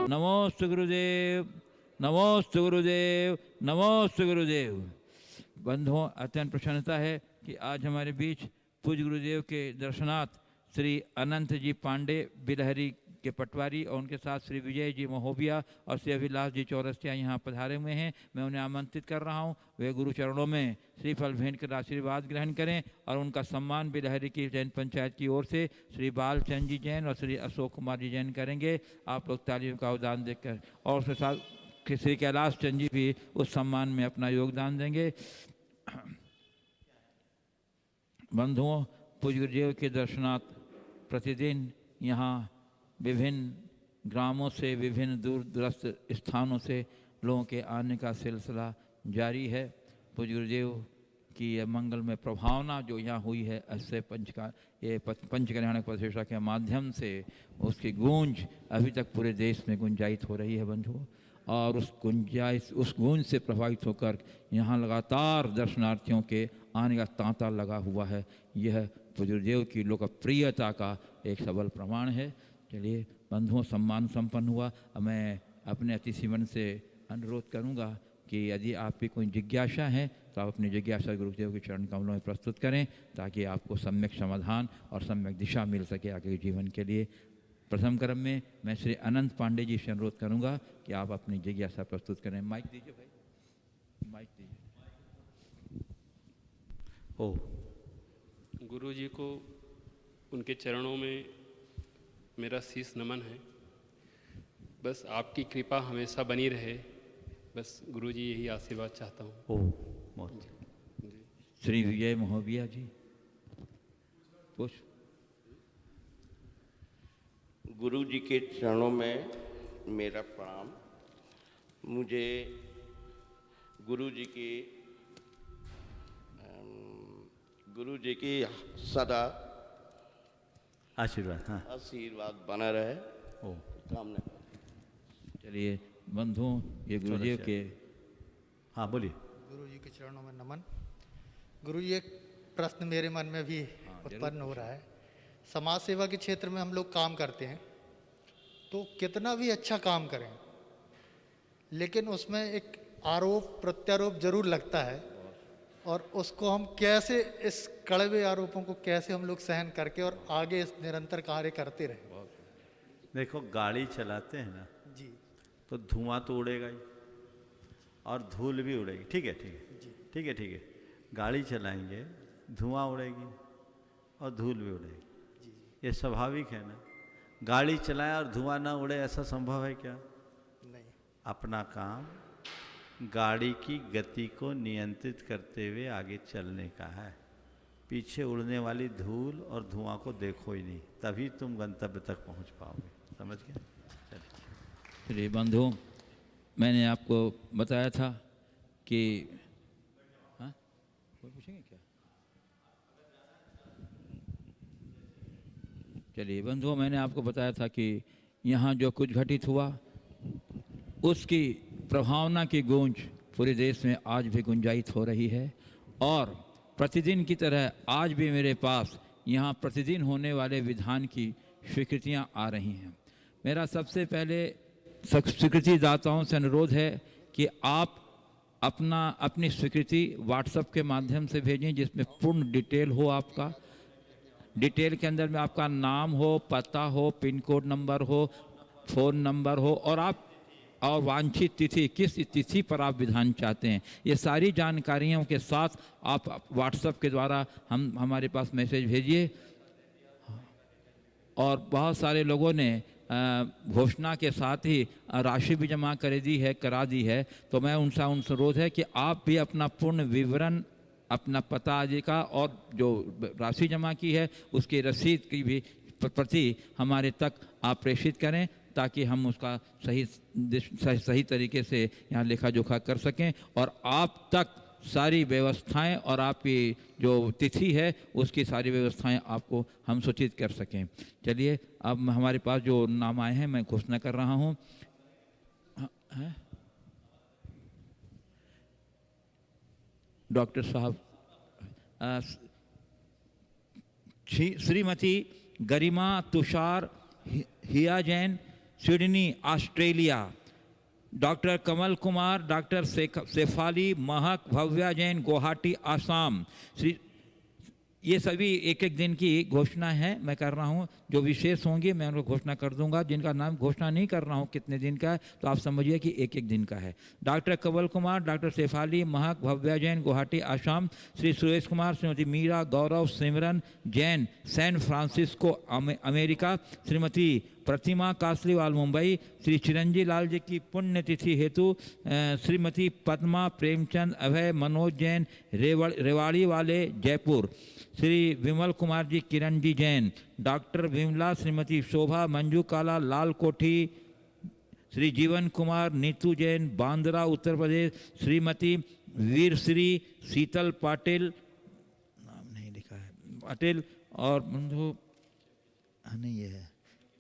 नमोस्तु गुरुदेव, नमोस्तु गुरुदेव, नमोस्तु गुरुदेव। बंधुओं, अत्यंत प्रसन्नता है कि आज हमारे बीच पूज्य गुरुदेव के दर्शनार्थ श्री अनंत जी पांडे बिलहरी के पटवारी और उनके साथ श्री विजय जी महोबिया और श्री अभिलाष जी चौरसिया यहाँ पधारे हुए हैं। मैं उन्हें आमंत्रित कर रहा हूँ, वे गुरु चरणों में श्रीफल भेंट कर आशीर्वाद ग्रहण करें और उनका सम्मान बिलहरी की जैन पंचायत की ओर से श्री बालचंद जी जैन और श्री अशोक कुमार जी जैन करेंगे। आप लोग तालियों का अवदान देकर, और उसके साथ श्री कैलाश चंद जी भी उस सम्मान में अपना योगदान देंगे। बंधुओं, पूज्य गुरुदेव के दर्शनार्थ प्रतिदिन यहाँ विभिन्न ग्रामों से, विभिन्न दूर दराज स्थानों से लोगों के आने का सिलसिला जारी है। पूज्य गुरुदेव की यह मंगलमय प्रभावना जो यहाँ हुई है, इससे पंच कल्याणक प्रतिष्ठा के माध्यम से उसकी गूंज अभी तक पूरे देश में गुंजायित हो रही है बंधुओं, और उस गूंज से प्रभावित होकर यहाँ लगातार दर्शनार्थियों के आने का तांता लगा हुआ है। यह पूज्य गुरुदेव की लोकप्रियता का एक सबल प्रमाण है। चलिए बंधुओं, सम्मान संपन्न हुआ। मैं अपने अतिथिवन से अनुरोध करूंगा कि यदि आपकी कोई जिज्ञासा है तो आप अपनी जिज्ञासा गुरुदेव के चरण कमलों में प्रस्तुत करें, ताकि आपको सम्यक समाधान और सम्यक दिशा मिल सके आगे के जीवन के लिए। प्रथम क्रम में मैं श्री अनंत पांडे जी से अनुरोध करूंगा कि आप अपनी जिज्ञासा प्रस्तुत करें। माइक दीजिए भाई, माइक दीजिए। ओ गुरु जी को, उनके चरणों में मेरा शीश नमन है। बस आपकी कृपा हमेशा बनी रहे, बस गुरु जी यही आशीर्वाद चाहता हूँ। ओ जी। श्री विजय महोबिया जी, पुष्प। गुरु जी के चरणों में मेरा प्रणाम। मुझे गुरु जी की सदा आशीर्वाद, हाँ, आशीर्वाद बना रहे। ओ कामना। चलिए बंधुओं, ये गुरुदेव के, हाँ बोलिए। गुरु जी के चरणों में नमन। गुरु जी, एक प्रश्न मेरे मन में भी उत्पन्न हो रहा है। समाज सेवा के क्षेत्र में हम लोग काम करते हैं, तो कितना भी अच्छा काम करें, लेकिन उसमें एक आरोप प्रत्यारोप जरूर लगता है, और उसको हम कैसे, इस कड़वे आरोपों को कैसे हम लोग सहन करके और आगे इस निरंतर कार्य करते रहें। देखो, गाड़ी चलाते हैं ना जी, तो धुआं तो उड़ेगा ही और धूल भी उड़ेगी। ठीक है, ठीक है, ठीक है, ठीक है। गाड़ी चलाएंगे, धुआं उड़ेगी और धूल भी उड़ेगी, ये स्वाभाविक है ना। गाड़ी चलाएं और धुआं ना उड़े, ऐसा संभव है क्या? नहीं। अपना काम गाड़ी की गति को नियंत्रित करते हुए आगे चलने का है। पीछे उड़ने वाली धूल और धुआं को देखो ही नहीं, तभी तुम गंतव्य तक पहुंच पाओगे। समझ गए? चलिए बंधुओं, मैंने आपको बताया था कि, हाँ, कोई पूछेंगे क्या? चलिए बंधुओं, मैंने आपको बताया था कि यहाँ जो कुछ घटित हुआ, उसकी प्रभावना की गूंज पूरे देश में आज भी गुंजायित हो रही है। और प्रतिदिन की तरह आज भी मेरे पास यहाँ प्रतिदिन होने वाले विधान की स्वीकृतियाँ आ रही हैं। मेरा सबसे पहले स्वीकृति दाताओं से अनुरोध है कि आप अपनी स्वीकृति व्हाट्सएप के माध्यम से भेजें, जिसमें पूर्ण डिटेल हो। आपका डिटेल के अंदर में आपका नाम हो, पता हो, पिन कोड नंबर हो, फ़ोन नंबर हो, और वांछित तिथि, किस तिथि पर आप विधान चाहते हैं, ये सारी जानकारियों के साथ आप व्हाट्सएप के द्वारा हमारे पास मैसेज भेजिए। और बहुत सारे लोगों ने घोषणा के साथ ही राशि भी जमा करा दी है, तो मैं उनसे अनुरोध है कि आप भी अपना पूर्ण विवरण, अपना पता आदि का, और जो राशि जमा की है उसकी रसीद की भी प्रति हमारे तक आप प्रेषित करें, ताकि हम उसका सही तरीके से यहाँ लेखा जोखा कर सकें और आप तक सारी व्यवस्थाएं और आपकी जो तिथि है उसकी सारी व्यवस्थाएं आपको हम सूचित कर सकें। चलिए, अब हमारे पास जो नाम आए हैं मैं घोषणा कर रहा हूँ। डॉक्टर साहब, श्रीमती गरिमा तुषार हिया Jain, Sydney Australia. Doctor Kamal Kumar, doctor Shefali Mahak, Bhavya Jain Guwahati Assam. Shri ये सभी एक एक दिन की घोषणा है मैं कर रहा हूँ, जो विशेष होंगे मैं उनको घोषणा कर दूंगा। जिनका नाम घोषणा नहीं कर रहा हूँ कितने दिन का है, तो आप समझिए कि एक एक दिन का है। Doctor Kamal Kumar, doctor Shefali Mahak, Bhavya Jain Guwahati Assam. Shri Suresh Kumar, Shrimati Meera Gaurav Simran Jain San Francisco America. Shrimati Pratima Kasliwal Mumbai. Shri Chiranjeev Lal ji की पुण्यतिथि हेतु श्रीमती पद्मा प्रेमचंद अभय मनोज जैन रेवाड़ी वाले जयपुर। श्री विमल कुमार जी किरण जी जैन। डॉक्टर विमला, श्रीमती शोभा मंजू काला लाल कोठी। श्री जीवन कुमार नीतू जैन बांद्रा उत्तर प्रदेश। श्रीमती वीरश्री शीतल पाटिल, नाम नहीं लिखा है, पाटिल और बंधु नहीं है,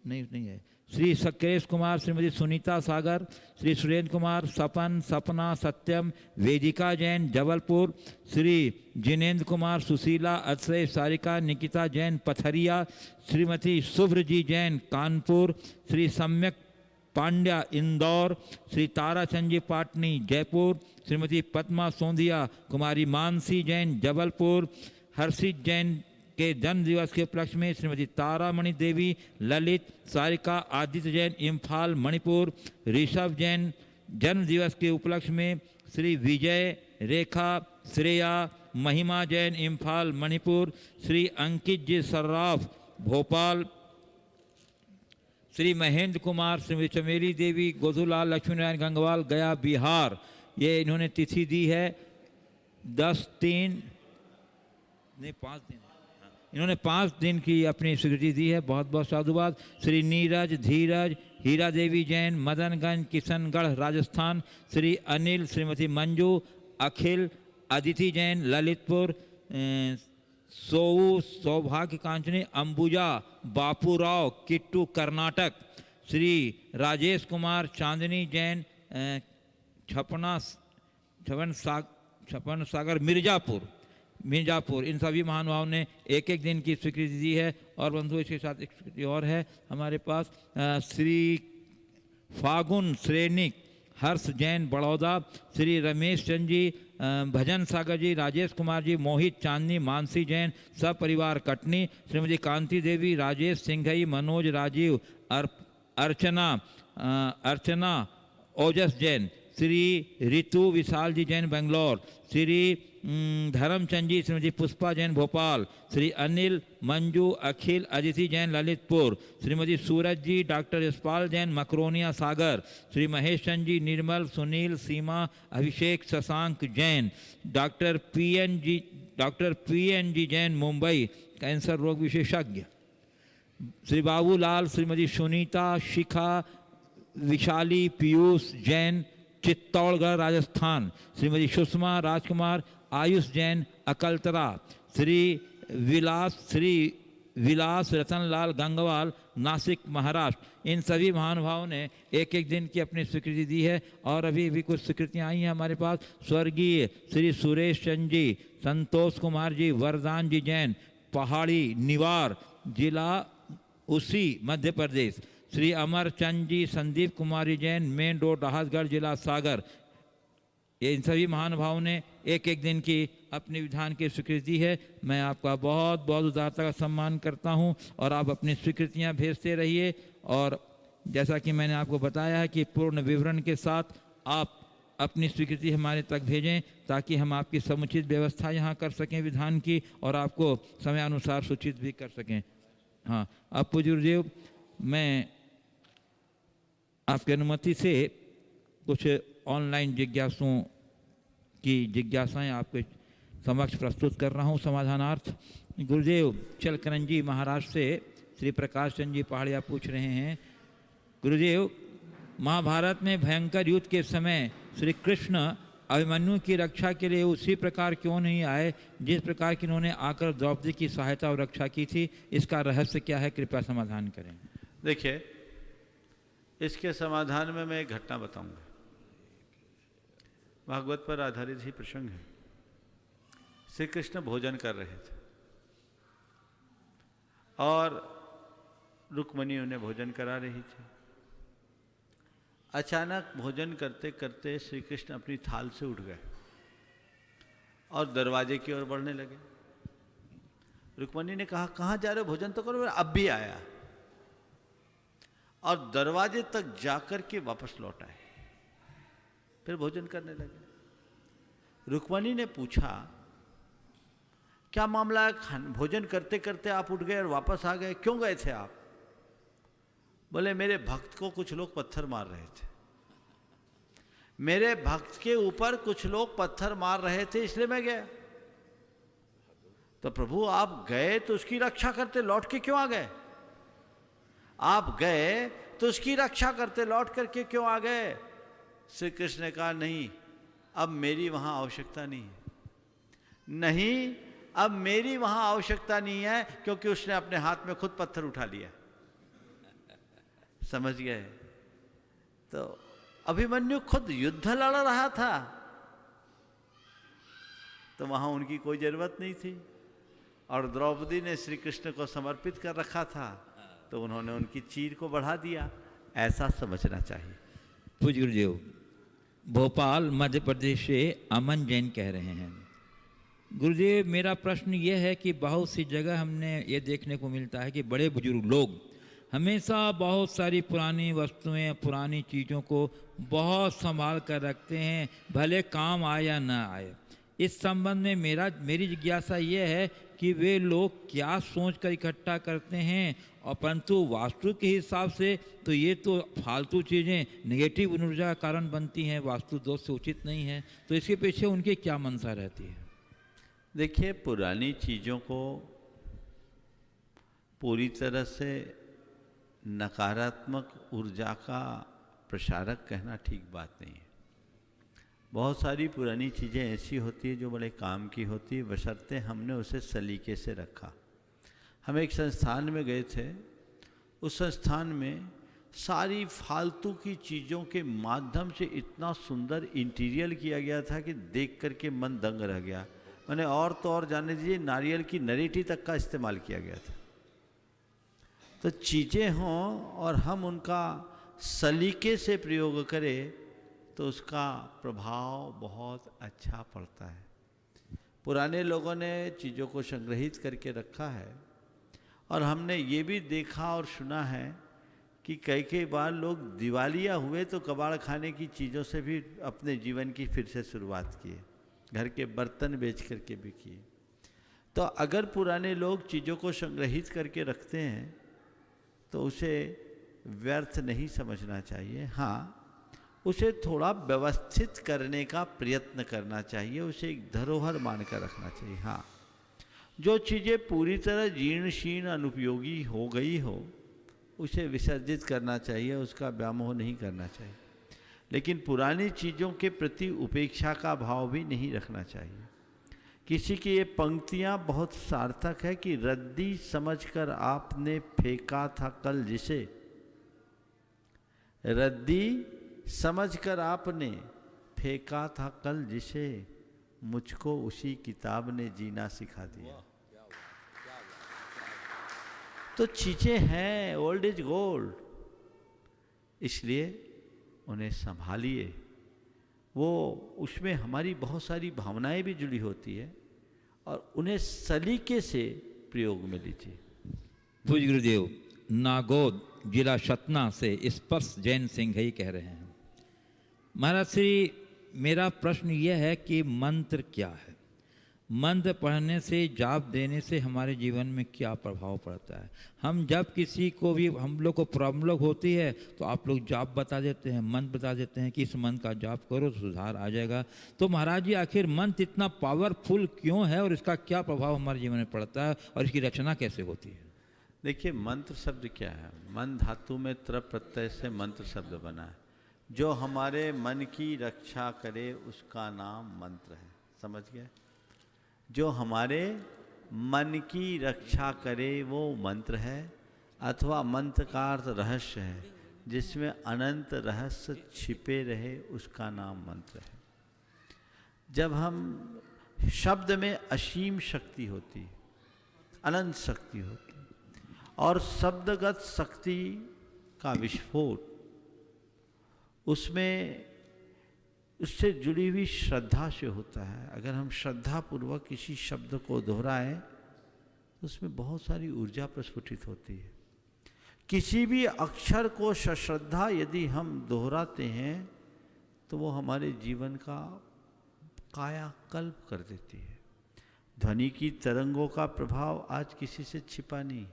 नहीं है। श्री सकेश कुमार, श्रीमती सुनीता सागर। श्री सुरेंद्र कुमार सपन सपना सत्यम वेदिका जैन जबलपुर। श्री जिनेन्द्र कुमार सुशीला अक्षय सारिका निकिता जैन पथरिया। श्रीमती शुभ्रजी जैन कानपुर। श्री सम्यक पांड्या इंदौर। श्री ताराचंद जी पाटनी जयपुर। श्रीमती पद्मा सोंधिया कुमारी मानसी जैन जबलपुर। हर्षित जैन के जन्म दिवस के उपलक्ष्य में श्रीमती तारामणि देवी ललित सारिका आदित्य जैन इम्फाल मणिपुर। ऋषभ जैन जन्म दिवस के उपलक्ष्य में श्री विजय रेखा श्रेया महिमा जैन इम्फाल मणिपुर। श्री अंकित जी सर्राफ भोपाल। श्री महेंद्र कुमार, श्रीमती चमेली देवी गोधूलाल लक्ष्मीनारायण गंगवाल गया बिहार। ये इन्होंने तिथि दी है 5 दिन, इन्होंने 5 दिन की अपनी स्वीकृति दी है, बहुत बहुत साधुवाद। श्री नीरज धीरज हीरा देवी जैन मदनगंज किशनगढ़ राजस्थान। श्री अनिल, श्रीमती मंजू अखिल अदिति जैन ललितपुर। सोऊ सौभाग्य कांचनी अंबुजा बापूराव किट्टू कर्नाटक। श्री राजेश कुमार चांदनी जैन छपन सागर मिर्जापुर। इन सभी महानुभावों ने एक एक दिन की स्वीकृति दी है। और बंधु इसके साथ एक स्वीकृति और है हमारे पास। श्री फागुन श्रेणिक हर्ष जैन बड़ौदा। श्री रमेश चंद जी भजन सागर जी राजेश कुमार जी मोहित चांदनी मानसी जैन सब परिवार कटनी। श्रीमती कांति देवी राजेश सिंघई मनोज राजीव अर्चना ओजस जैन। श्री रितु विशाल जी जैन बेंगलोर। श्री धर्मचंद जी श्रीमती पुष्पा जैन भोपाल। श्री अनिल मंजू अखिल अदिति जैन ललितपुर। श्रीमती सूरज जी डॉक्टर यशपाल जैन मकरोनिया सागर। श्री महेश चंद जी निर्मल सुनील सीमा अभिषेक शशांक जैन। डॉक्टर पीएन जी जैन मुंबई कैंसर रोग विशेषज्ञ। श्री बाबूलाल, श्रीमती सुनीता शिखा विशाली पीयूष जैन चित्तौड़गढ़ राजस्थान। श्रीमती सुषमा राजकुमार आयुष जैन अकलतरा। श्री विलास रतनलाल गंगवाल नासिक महाराष्ट्र। इन सभी महानुभावों ने एक एक दिन की अपनी स्वीकृति दी है। और अभी भी कुछ स्वीकृतियाँ आई हैं हमारे पास। स्वर्गीय श्री सुरेश चंद जी संतोष कुमार जी वरदान जी जैन पहाड़ी निवार जिला उसी मध्य प्रदेश। श्री अमर चंद जी संदीप कुमारी जैन मेन रोड राहतगढ़ जिला सागर। ये इन सभी महानुभावों ने एक एक दिन की अपनी विधान की स्वीकृति है। मैं आपका बहुत बहुत उदारता का सम्मान करता हूं और आप अपनी स्वीकृतियां भेजते रहिए। और जैसा कि मैंने आपको बताया है कि पूर्ण विवरण के साथ आप अपनी स्वीकृति हमारे तक भेजें ताकि हम आपकी समुचित व्यवस्था यहाँ कर सकें विधान की और आपको समयानुसार सूचित भी कर सकें। हाँ, अब पूज्य गुरुदेव मैं आपकी अनुमति से कुछ ऑनलाइन जिज्ञासुओं की जिज्ञासाएं आपके समक्ष प्रस्तुत कर रहा हूं समाधानार्थ। गुरुदेव चलकरंजी महाराष्ट्र से श्री प्रकाश चंद जी पहाड़िया पूछ रहे हैं, गुरुदेव महाभारत में भयंकर युद्ध के समय श्री कृष्ण अभिमन्यु की रक्षा के लिए उसी प्रकार क्यों नहीं आए जिस प्रकार की उन्होंने आकर द्रौपदी की सहायता और रक्षा की थी? इसका रहस्य क्या है, कृपया समाधान करें। देखिए, इसके समाधान में मैं एक घटना बताऊंगा। भागवत पर आधारित ही प्रसंग है। श्री कृष्ण भोजन कर रहे थे और रुक्मिणी उन्हें भोजन करा रही थी। अचानक भोजन करते करते श्री कृष्ण अपनी थाल से उठ गए और दरवाजे की ओर बढ़ने लगे। रुक्मणी ने कहा, कहाँ जा रहे हो, भोजन तो करो। अब भी आया और दरवाजे तक जाकर के वापस लौट आए, फिर भोजन करने लगे। रुक्मणी ने पूछा, क्या मामला है, भोजन करते करते आप उठ गए और वापस आ गए, क्यों गए थे आप? बोले, मेरे भक्त को कुछ लोग पत्थर मार रहे थे, मेरे भक्त के ऊपर कुछ लोग पत्थर मार रहे थे, इसलिए मैं गया। तो प्रभु आप गए तो उसकी रक्षा करते, लौट के क्यों आ गए? आप गए तो उसकी रक्षा करते, लौट करके क्यों आ गए? श्री कृष्ण ने कहा, नहीं अब मेरी वहां आवश्यकता नहीं है, नहीं अब मेरी वहां आवश्यकता नहीं है, क्योंकि उसने अपने हाथ में खुद पत्थर उठा लिया। समझ गए? तो अभिमन्यु खुद युद्ध लड़ रहा था, तो वहां उनकी कोई जरूरत नहीं थी, और द्रौपदी ने श्री कृष्ण को समर्पित कर रखा था, तो उन्होंने उनकी चीर को बढ़ा दिया। ऐसा समझना चाहिए। पूज्य गुरुदेव, भोपाल मध्य प्रदेश से अमन जैन कह रहे हैं, गुरुदेव मेरा प्रश्न ये है कि बहुत सी जगह हमने ये देखने को मिलता है कि बड़े बुजुर्ग लोग हमेशा बहुत सारी पुरानी वस्तुएं, पुरानी चीज़ों को बहुत संभाल कर रखते हैं, भले काम आए या ना आए। इस संबंध में मेरी जिज्ञासा ये है कि वे लोग क्या सोचकर इकट्ठा करते हैं, और परंतु वास्तु के हिसाब से तो ये तो फालतू चीज़ें नेगेटिव ऊर्जा का कारण बनती हैं, वास्तु दोष से उचित नहीं है, तो इसके पीछे उनकी क्या मंशा रहती है? देखिए, पुरानी चीज़ों को पूरी तरह से नकारात्मक ऊर्जा का प्रसारक कहना ठीक बात नहीं है। बहुत सारी पुरानी चीज़ें ऐसी होती है जो बड़े काम की होती है, बशर्ते हमने उसे सलीके से रखा। हम एक संस्थान में गए थे, उस संस्थान में सारी फालतू की चीज़ों के माध्यम से इतना सुंदर इंटीरियर किया गया था कि देख करके मन दंग रह गया। मैंने और तो और जाने दीजिए, नारियल की नरेटी तक का इस्तेमाल किया गया था। तो चीज़ें हों और हम उनका सलीके से प्रयोग करें तो उसका प्रभाव बहुत अच्छा पड़ता है। पुराने लोगों ने चीज़ों को संग्रहित करके रखा है, और हमने ये भी देखा और सुना है कि कई बार लोग दिवालिया हुए तो कबाड़ खाने की चीज़ों से भी अपने जीवन की फिर से शुरुआत किए, घर के बर्तन बेच करके भी किए। तो अगर पुराने लोग चीज़ों को संग्रहित करके रखते हैं तो उसे व्यर्थ नहीं समझना चाहिए। हाँ, उसे थोड़ा व्यवस्थित करने का प्रयत्न करना चाहिए, उसे एक धरोहर मानकर रखना चाहिए। हाँ, जो चीज़ें पूरी तरह जीर्ण शीर्ण अनुपयोगी हो गई हो उसे विसर्जित करना चाहिए, उसका व्यामोह नहीं करना चाहिए। लेकिन पुरानी चीज़ों के प्रति उपेक्षा का भाव भी नहीं रखना चाहिए। किसी की ये पंक्तियाँ बहुत सार्थक है कि रद्दी समझकर आपने फेंका था कल जिसे, रद्दी समझकर आपने फेंका था कल जिसे, मुझको उसी किताब ने जीना सिखा दिया। तो चीज़ें हैं, ओल्ड इज गोल्ड, इसलिए उन्हें संभालिए। वो उसमें हमारी बहुत सारी भावनाएं भी जुड़ी होती है, और उन्हें सलीके से प्रयोग में लीजिए। पूज्य गुरुदेव, नागौद जिला सतना से स्पर्श जैन सिंह ही कह रहे हैं, महाराज श्री, मेरा प्रश्न यह है कि मंत्र क्या है? मंत्र पढ़ने से, जाप देने से हमारे जीवन में क्या प्रभाव पड़ता है? हम जब किसी को भी, हम लोग को प्रॉब्लम होती है तो आप लोग जाप बता देते हैं, मंत्र बता देते हैं कि इस मंत्र का जाप करो तो सुधार आ जाएगा। तो महाराज जी, आखिर मंत्र इतना पावरफुल क्यों है और इसका क्या प्रभाव हमारे जीवन में पड़ता है और इसकी रचना कैसे होती है? देखिए, मंत्र शब्द क्या है? मन धातु में त्रप प्रत्यय से मंत्र शब्द बना है। जो हमारे मन की रक्षा करे उसका नाम मंत्र है। समझ गए? जो हमारे मन की रक्षा करे वो मंत्र है, अथवा मंत्र का अर्थ रहस्य है, जिसमें अनंत रहस्य छिपे रहे उसका नाम मंत्र है। जब हम शब्द में असीम शक्ति होती है, अनंत शक्ति होती है, और शब्दगत शक्ति का विस्फोट उसमें उससे जुड़ी हुई श्रद्धा से होता है। अगर हम श्रद्धापूर्वक किसी शब्द को दोहराएं तो उसमें बहुत सारी ऊर्जा प्रस्फुटित होती है। किसी भी अक्षर को सश्रद्धा यदि हम दोहराते हैं तो वो हमारे जीवन का कायाकल्प कर देती है। ध्वनि की तरंगों का प्रभाव आज किसी से छिपा नहीं।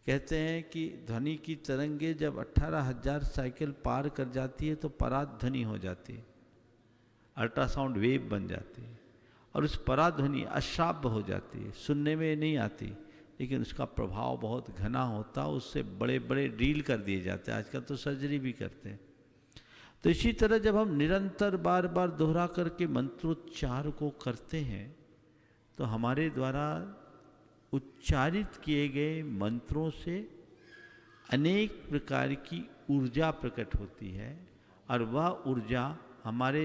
कहते हैं कि ध्वनि की तरंगे जब 18,000 साइकिल पार कर जाती है तो पराध्वनि हो जाती है, अल्ट्रासाउंड वेव बन जाती है, और उस पराध्वनि अश्राव्य हो जाती है, सुनने में नहीं आती, लेकिन उसका प्रभाव बहुत घना होता है। उससे बड़े बड़े ड्रिल कर दिए जाते हैं, आजकल तो सर्जरी भी करते हैं। तो इसी तरह जब हम निरंतर बार बार दोहरा करके मंत्रोच्चार को करते हैं तो हमारे द्वारा उच्चारित किए गए मंत्रों से अनेक प्रकार की ऊर्जा प्रकट होती है, और वह ऊर्जा हमारे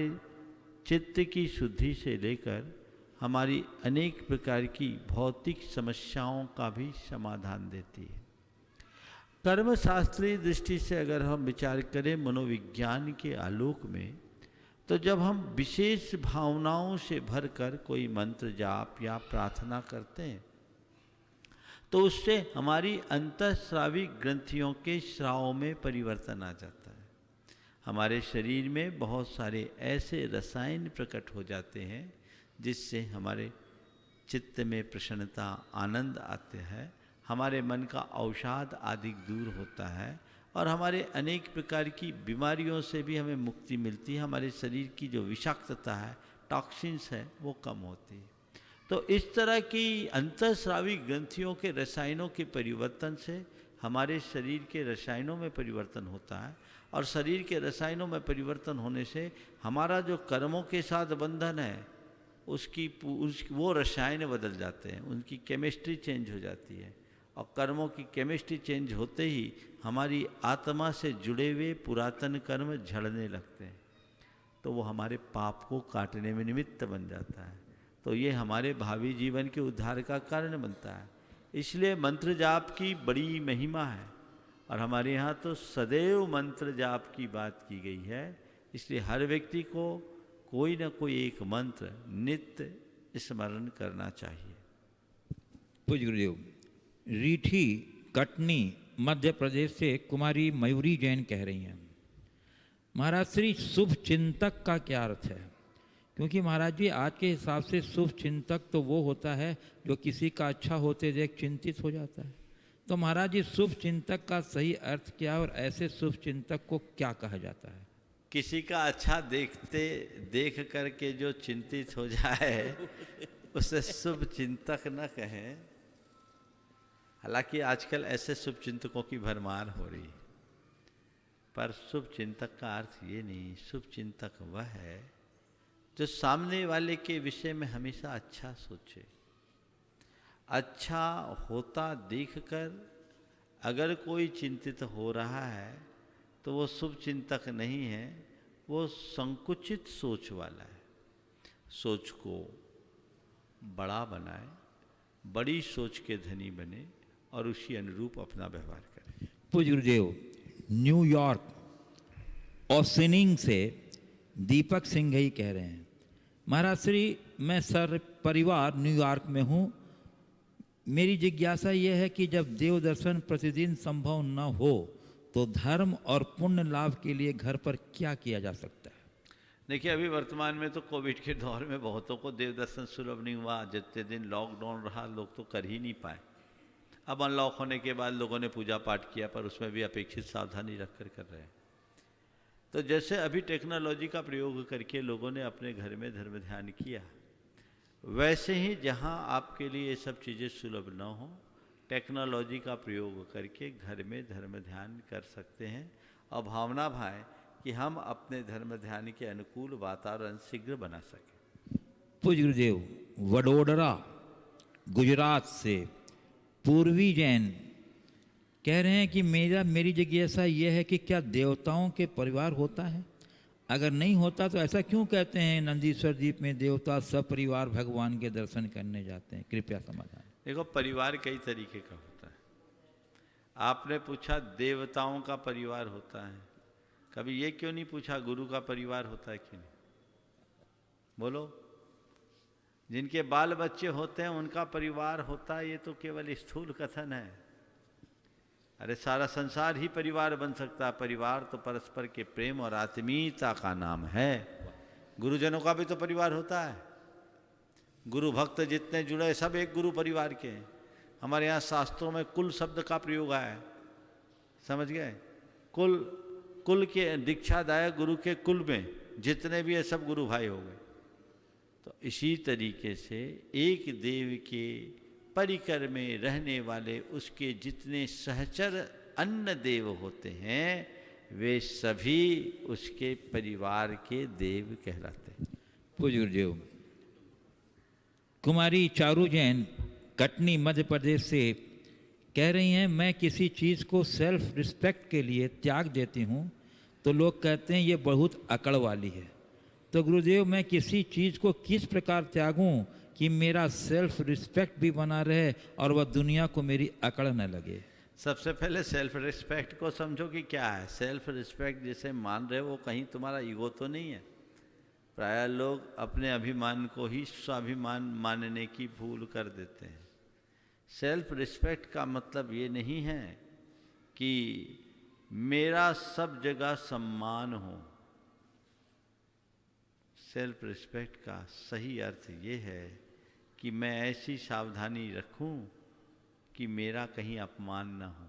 चित्त की शुद्धि से लेकर हमारी अनेक प्रकार की भौतिक समस्याओं का भी समाधान देती है। कर्मशास्त्रीय दृष्टि से अगर हम विचार करें मनोविज्ञान के आलोक में, तो जब हम विशेष भावनाओं से भरकर कोई मंत्र जाप या प्रार्थना करते हैं तो उससे हमारी अंतःस्रावी ग्रंथियों के स्राव में परिवर्तन आ जाता है। हमारे शरीर में बहुत सारे ऐसे रसायन प्रकट हो जाते हैं जिससे हमारे चित्त में प्रसन्नता, आनंद आते हैं, हमारे मन का अवसाद आदि दूर होता है, और हमारे अनेक प्रकार की बीमारियों से भी हमें मुक्ति मिलती है। हमारे शरीर की जो विषाक्तता है, टॉक्सिन्स है, वो कम होती है। तो इस तरह की अंतःस्रावी ग्रंथियों के रसायनों के परिवर्तन से हमारे शरीर के रसायनों में परिवर्तन होता है, और शरीर के रसायनों में परिवर्तन होने से हमारा जो कर्मों के साथ बंधन है वो रसायन बदल जाते हैं, उनकी केमिस्ट्री चेंज हो जाती है, और कर्मों की केमिस्ट्री चेंज होते ही हमारी आत्मा से जुड़े हुए पुरातन कर्म झड़ने लगते हैं, तो वो हमारे पाप को काटने में निमित्त बन जाता है। तो ये हमारे भावी जीवन के उद्धार का कारण बनता है। इसलिए मंत्र जाप की बड़ी महिमा है, और हमारे यहाँ तो सदैव मंत्र जाप की बात की गई है। इसलिए हर व्यक्ति को कोई न कोई एक मंत्र नित्य स्मरण करना चाहिए। पूज्य गुरुदेव, रीठी कटनी मध्य प्रदेश से कुमारी मयूरी जैन कह रही हैं, महाराज श्री शुभ चिंतक का क्या अर्थ है? क्योंकि महाराज जी आज के हिसाब से शुभ चिंतक तो वो होता है जो किसी का अच्छा होते देख चिंतित हो जाता है। तो महाराज जी शुभ चिंतक का सही अर्थ क्या है, और ऐसे शुभ चिंतक को क्या कहा जाता है? किसी का अच्छा देख करके जो चिंतित हो जाए उसे शुभ चिंतक न कहें। हालांकि आजकल ऐसे शुभ चिंतकों की भरमार हो रही है, पर शुभ चिंतक का अर्थ ये नहीं। शुभ चिंतक वह है जो सामने वाले के विषय में हमेशा अच्छा सोचे। अच्छा होता देखकर अगर कोई चिंतित हो रहा है तो वो शुभ चिंतक नहीं है, वो संकुचित सोच वाला है। सोच को बड़ा बनाए, बड़ी सोच के धनी बने, और उसी अनुरूप अपना व्यवहार करें। पूज्य गुरुदेव, न्यूयॉर्क ओसिनिंग से दीपक सिंह ही कह रहे हैं, महाराज श्री मैं सर परिवार न्यूयॉर्क में हूँ। मेरी जिज्ञासा यह है कि जब देव दर्शन प्रतिदिन संभव न हो तो धर्म और पुण्य लाभ के लिए घर पर क्या किया जा सकता है? देखिए, अभी वर्तमान में तो कोविड के दौर में बहुतों को देव दर्शन सुलभ नहीं हुआ। जितने दिन लॉकडाउन रहा लोग तो कर ही नहीं पाए। अब अनलॉक होने के बाद लोगों ने पूजा पाठ किया, पर उसमें भी अपेक्षित सावधानी रखकर कर रहे हैं। तो जैसे अभी टेक्नोलॉजी का प्रयोग करके लोगों ने अपने घर में धर्म ध्यान किया, वैसे ही जहाँ आपके लिए ये सब चीज़ें सुलभ न हो, टेक्नोलॉजी का प्रयोग करके घर में धर्म ध्यान कर सकते हैं, और भावना भाए कि हम अपने धर्म ध्यान के अनुकूल वातावरण शीघ्र बना सकें। पूज्य गुरुदेव, वडोदरा गुजरात से पूर्वी जैन कह रहे हैं कि मेरी जिज्ञासा यह है कि क्या देवताओं के परिवार होता है? अगर नहीं होता तो ऐसा क्यों कहते हैं नंदीश्वर द्वीप में देवता सब परिवार भगवान के दर्शन करने जाते हैं? कृपया समाधान। देखो, परिवार कई तरीके का होता है। आपने पूछा देवताओं का परिवार होता है, कभी ये क्यों नहीं पूछा गुरु का परिवार होता है कि नहीं? बोलो। जिनके बाल बच्चे होते हैं उनका परिवार होता है, ये तो केवल स्थूल कथन है। अरे सारा संसार ही परिवार बन सकता है। परिवार तो परस्पर के प्रेम और आत्मीयता का नाम है। गुरुजनों का भी तो परिवार होता है। गुरु भक्त जितने जुड़े सब एक गुरु परिवार के हैं। हमारे यहाँ शास्त्रों में कुल शब्द का प्रयोग है, समझ गए? कुल के दीक्षादायक गुरु के कुल में जितने भी है सब गुरु भाई हो गए। तो इसी तरीके से एक देव के परिकर में रहने वाले उसके जितने सहचर अन्य देव होते हैं वे सभी उसके परिवार के देव कहलाते हैं। पूज्य गुरुदेव, कुमारी चारू जैन कटनी मध्य प्रदेश से कह रही हैं, मैं किसी चीज़ को सेल्फ रिस्पेक्ट के लिए त्याग देती हूँ तो लोग कहते हैं ये बहुत अकड़ वाली है। तो गुरुदेव, मैं किसी चीज़ को किस प्रकार त्यागूं कि मेरा सेल्फ रिस्पेक्ट भी बना रहे और वह दुनिया को मेरी अकड़ न लगे? सबसे पहले सेल्फ रिस्पेक्ट को समझो कि क्या है। सेल्फ रिस्पेक्ट जिसे मान रहे हो वो कहीं तुम्हारा ईगो तो नहीं है। प्रायः लोग अपने अभिमान को ही स्वाभिमान मानने की भूल कर देते हैं। सेल्फ रिस्पेक्ट का मतलब ये नहीं है कि मेरा सब जगह सम्मान हो। सेल्फ रिस्पेक्ट का सही अर्थ ये है कि मैं ऐसी सावधानी रखूं कि मेरा कहीं अपमान न हो।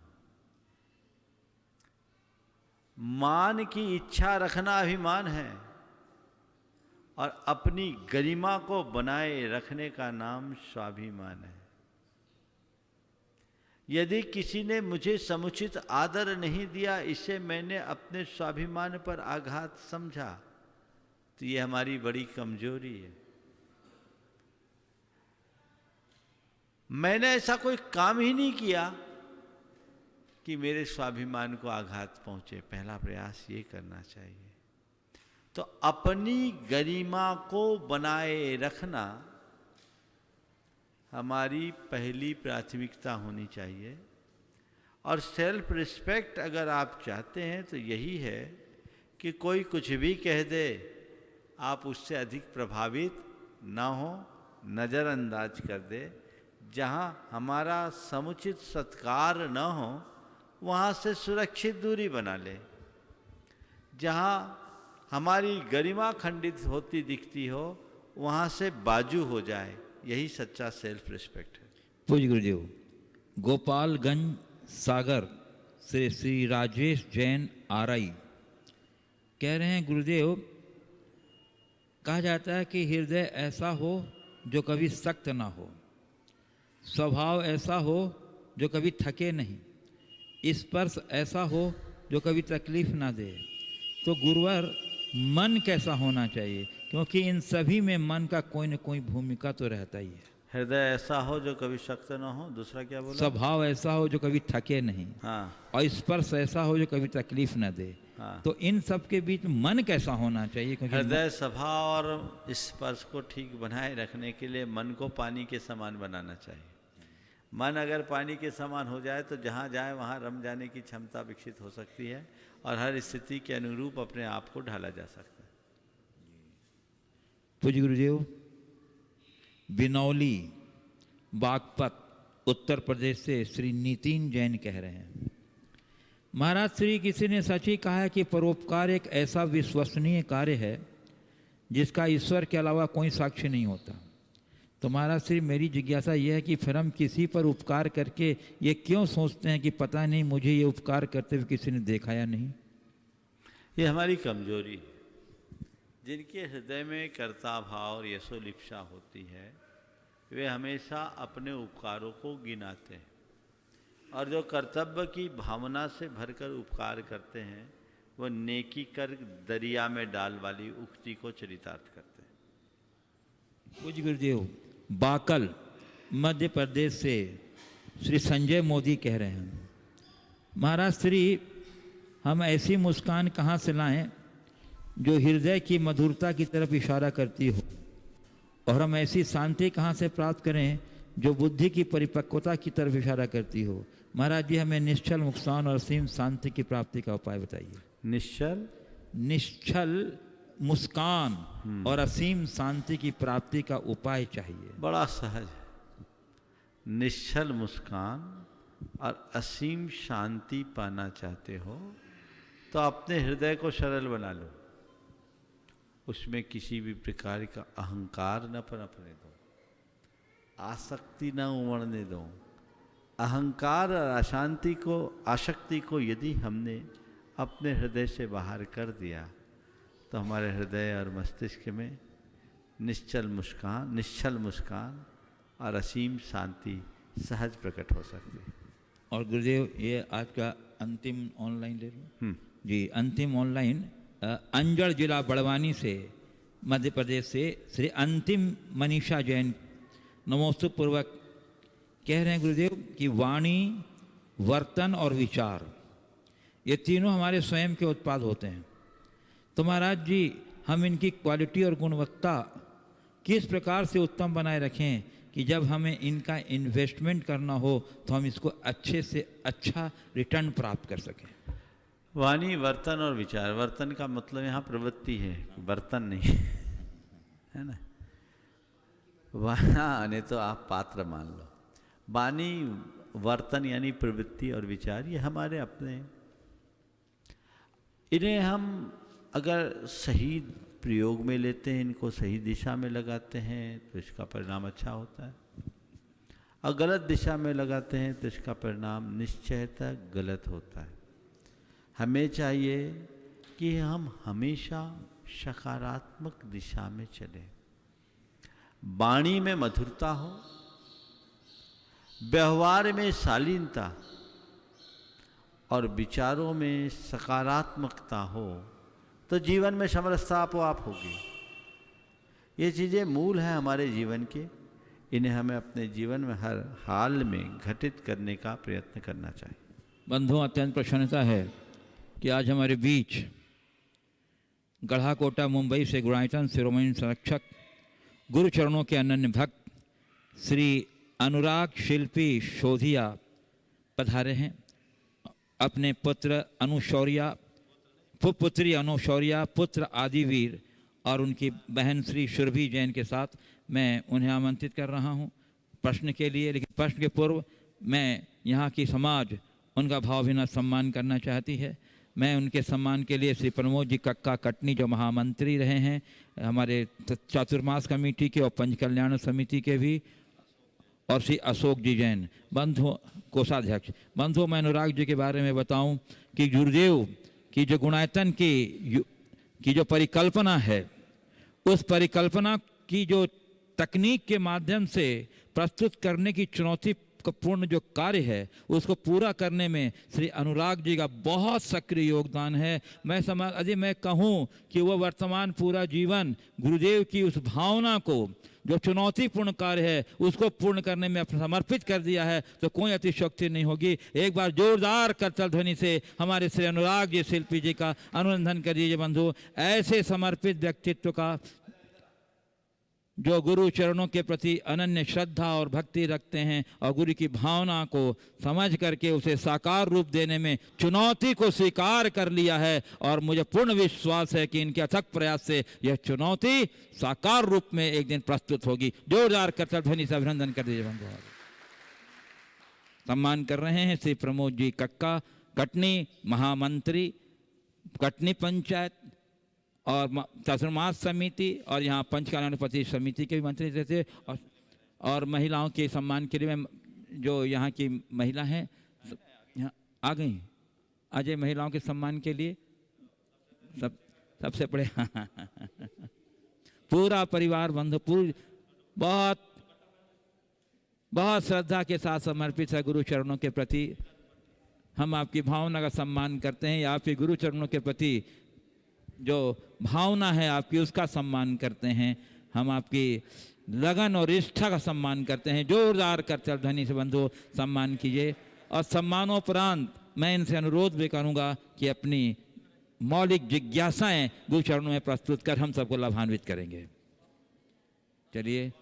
मान की इच्छा रखना अभिमान है और अपनी गरिमा को बनाए रखने का नाम स्वाभिमान है। यदि किसी ने मुझे समुचित आदर नहीं दिया, इसे मैंने अपने स्वाभिमान पर आघात समझा, तो ये हमारी बड़ी कमजोरी है। मैंने ऐसा कोई काम ही नहीं किया कि मेरे स्वाभिमान को आघात पहुंचे। पहला प्रयास ये करना चाहिए। तो अपनी गरिमा को बनाए रखना हमारी पहली प्राथमिकता होनी चाहिए। और सेल्फ रिस्पेक्ट अगर आप चाहते हैं तो यही है कि कोई कुछ भी कह दे, आप उससे अधिक प्रभावित ना हो, नज़रअंदाज कर दे। जहाँ हमारा समुचित सत्कार न हो वहाँ से सुरक्षित दूरी बना ले। जहाँ हमारी गरिमा खंडित होती दिखती हो वहाँ से बाजू हो जाए। यही सच्चा सेल्फ रिस्पेक्ट है। पूज्य गुरुदेव, गोपालगंज सागर से श्री राजेश जैन आरआई कह रहे हैं, गुरुदेव कहा जाता है कि हृदय ऐसा हो जो कभी सख्त ना हो, स्वभाव ऐसा हो जो कभी थके नहीं, स्पर्श ऐसा हो जो कभी तकलीफ ना दे। तो गुरुवर, मन कैसा होना चाहिए? क्योंकि इन सभी में मन का कोई न कोई भूमिका तो रहता ही है। हृदय ऐसा हो जो कभी सख्त ना हो, दूसरा क्या बोला? स्वभाव ऐसा हो जो कभी थके नहीं, हाँ। और स्पर्श ऐसा हो जो कभी तकलीफ न दे। हाँ। तो इन सब के बीच मन कैसा होना चाहिए? क्योंकि हृदय सभा और स्पर्श को ठीक बनाए रखने के लिए मन को पानी के समान बनाना चाहिए। मन अगर पानी के समान हो जाए तो जहाँ जाए वहाँ रम जाने की क्षमता विकसित हो सकती है और हर स्थिति के अनुरूप अपने आप को ढाला जा सकता है। पूज्य गुरुदेव, बिनौली बागपत उत्तर प्रदेश से श्री नितिन जैन कह रहे हैं, महाराज श्री किसी ने सच ही कहा है कि परोपकार एक ऐसा विश्वसनीय कार्य है जिसका ईश्वर के अलावा कोई साक्षी नहीं होता। तो महाराज श्री, मेरी जिज्ञासा यह है कि फिर हम किसी पर उपकार करके ये क्यों सोचते हैं कि पता नहीं मुझे ये उपकार करते हुए किसी ने देखा या नहीं? ये हमारी कमजोरी है। जिनके हृदय में कर्ता भाव और यशोलिप्सा होती है वे हमेशा अपने उपकारों को गिनाते हैं, और जो कर्तव्य की भावना से भरकर उपकार करते हैं वो नेकी कर दरिया में डाल वाली उक्ति को चरितार्थ करते हैं। पूज्य गुरुदेव, बाकल मध्य प्रदेश से श्री संजय मोदी कह रहे हैं, महाराज श्री, हम ऐसी मुस्कान कहाँ से लाएं जो हृदय की मधुरता की तरफ इशारा करती हो, और हम ऐसी शांति कहाँ से प्राप्त करें जो बुद्धि की परिपक्वता की तरफ इशारा करती हो? महाराज जी, हमें निश्चल नुकसान और असीम शांति की प्राप्ति का उपाय बताइए। निश्चल निश्चल मुस्कान और असीम शांति की प्राप्ति का उपाय चाहिए। बड़ा सहज है। निश्चल मुस्कान और असीम शांति पाना चाहते हो तो अपने हृदय को सरल बना लो, उसमें किसी भी प्रकार का अहंकार न पनपने दो, आसक्ति न उमड़ने दो। अहंकार और आसक्ति को यदि हमने अपने हृदय से बाहर कर दिया तो हमारे हृदय और मस्तिष्क में निश्चल मुस्कान और असीम शांति सहज प्रकट हो सकती है। और गुरुदेव, ये आज का अंतिम ऑनलाइन ले लूँ जी। अंतिम ऑनलाइन अंजड़ जिला बड़वानी से, मध्य प्रदेश से श्री अंतिम मनीषा जैन नमोस्तु पूर्वक कह रहे हैं गुरुदेव कि वाणी, वर्तन और विचार ये तीनों हमारे स्वयं के उत्पाद होते हैं। तो महाराज जी, हम इनकी क्वालिटी और गुणवत्ता किस प्रकार से उत्तम बनाए रखें कि जब हमें इनका इन्वेस्टमेंट करना हो तो हम इसको अच्छे से अच्छा रिटर्न प्राप्त कर सकें। वाणी, वर्तन और विचार। वर्तन का मतलब यहाँ प्रवृत्ति है, वर्तन नहीं है ना। वाणी ने तो आप पात्र मान लो। वाणी, वर्तन यानी प्रवृत्ति और विचार, ये हमारे अपने। इन्हें हम अगर सही प्रयोग में लेते हैं, इनको सही दिशा में लगाते हैं तो इसका परिणाम अच्छा होता है, और गलत दिशा में लगाते हैं तो इसका परिणाम निश्चयतः गलत होता है। हमें चाहिए कि हम हमेशा सकारात्मक दिशा में चलें। वाणी में मधुरता हो, व्यवहार में शालीनता और विचारों में सकारात्मकता हो तो जीवन में समरसता आप होगी। ये चीज़ें मूल हैं हमारे जीवन के। इन्हें हमें अपने जीवन में हर हाल में घटित करने का प्रयत्न करना चाहिए। बंधुओं, अत्यंत प्रसन्नता है कि आज हमारे बीच गढ़ाकोटा मुंबई से गुणायतन शिरोमणि संरक्षक गुरु चरणों के अनन्य भक्त श्री अनुराग शिल्पी शोधिया पधारे हैं। अपने पुत्री अनुशौर्या, पुत्र आदिवीर और उनकी बहन श्री सुरभि जैन के साथ मैं उन्हें आमंत्रित कर रहा हूं प्रश्न के लिए। लेकिन प्रश्न के पूर्व मैं यहाँ की समाज उनका भावभीना सम्मान करना चाहती है। मैं उनके सम्मान के लिए श्री प्रमोद जी कक्का कटनी, जो महामंत्री रहे हैं हमारे चातुर्मास कमेटी के और पंच कल्याण समिति के भी, और श्री अशोक जी जैन बंधु कोषाध्यक्ष। बंधु, मैं अनुराग जी के बारे में बताऊं कि गुरुदेव की जो गुणायतन की जो परिकल्पना है, उस परिकल्पना की जो तकनीक के माध्यम से प्रस्तुत करने की चुनौतीपूर्ण जो कार्य है, उसको पूरा करने में श्री अनुराग जी का बहुत सक्रिय योगदान है। यदि मैं कहूँ कि वो वर्तमान पूरा जीवन गुरुदेव की उस भावना को, जो चुनौतीपूर्ण कार्य है, उसको पूर्ण करने में अपना समर्पित कर दिया है, तो कोई अतिशयोक्ति नहीं होगी। एक बार जोरदार करतल ध्वनि से हमारे श्री अनुराग जी शिल्पी जी का अनुबंधन कर दीजिए। बंधु, ऐसे समर्पित व्यक्तित्व का जो गुरु चरणों के प्रति अनन्य श्रद्धा और भक्ति रखते हैं और गुरु की भावना को समझ करके उसे साकार रूप देने में चुनौती को स्वीकार कर लिया है, और मुझे पूर्ण विश्वास है कि इनके अथक प्रयास से यह चुनौती साकार रूप में एक दिन प्रस्तुत होगी। जोरदार करतल ध्वनि से अभिनंदन कर दीजिए बंधु। सम्मान कर रहे हैं श्री प्रमोद जी कक्का कटनी, महामंत्री कटनी पंचायत और चातुर्मास समिति, और यहाँ पंच कल्याणपति समिति के भी मंत्री रहते। और महिलाओं के सम्मान के लिए मैं, जो यहाँ की महिला हैं यहाँ आ गई, अजय महिलाओं के सम्मान के लिए सबसे बड़े पूरा परिवार बंधु बहुत बहुत श्रद्धा के साथ समर्पित है गुरु चरणों के प्रति। हम आपकी भावना का सम्मान करते हैं, या आपके गुरु चरणों के प्रति जो भावना है आपकी, उसका सम्मान करते हैं। हम आपकी लगन और निष्ठा का सम्मान करते हैं। जोरदार करतल ध्वनि से बंधु सम्मान कीजिए। और सम्मानोपरांत मैं इनसे अनुरोध भी करूंगा कि अपनी मौलिक जिज्ञासाएं गुरु चरणों में प्रस्तुत कर हम सबको लाभान्वित करेंगे। चलिए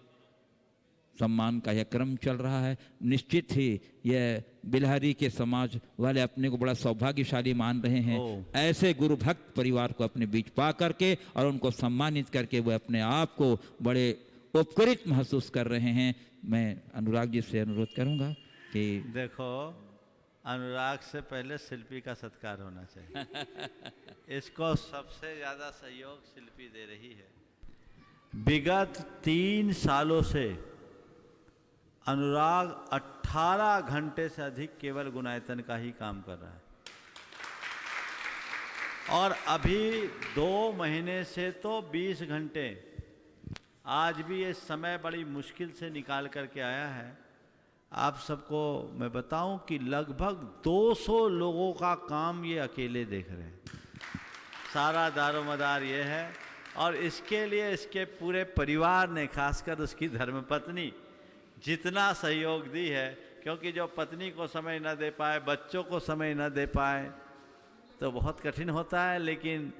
सम्मान का यह क्रम चल रहा है। निश्चित ही यह बिलहरी के समाज वाले अपने को बड़ा सौभाग्यशाली मान रहे हैं, ऐसे गुरु भक्त परिवार को अपने बीच पा करके और उनको सम्मानित करके वो अपने आप को बड़े उपकृत महसूस कर रहे हैं। मैं अनुराग जी से अनुरोध करूंगा कि देखो, अनुराग से पहले शिल्पी का सत्कार होना चाहिए। इसको सबसे ज़्यादा सहयोग शिल्पी दे रही है। विगत 3 सालों से अनुराग 18 घंटे से अधिक केवल गुणायतन का ही काम कर रहा है, और अभी 2 महीने से तो 20 घंटे। आज भी ये समय बड़ी मुश्किल से निकाल करके आया है। आप सबको मैं बताऊं कि लगभग 200 लोगों का काम ये अकेले देख रहे हैं। सारा दारोमदार ये है, और इसके लिए इसके पूरे परिवार ने, खासकर उसकी धर्मपत्नी, जितना सहयोग दी है, क्योंकि जो पत्नी को समय न दे पाए, बच्चों को समय न दे पाए तो बहुत कठिन होता है। लेकिन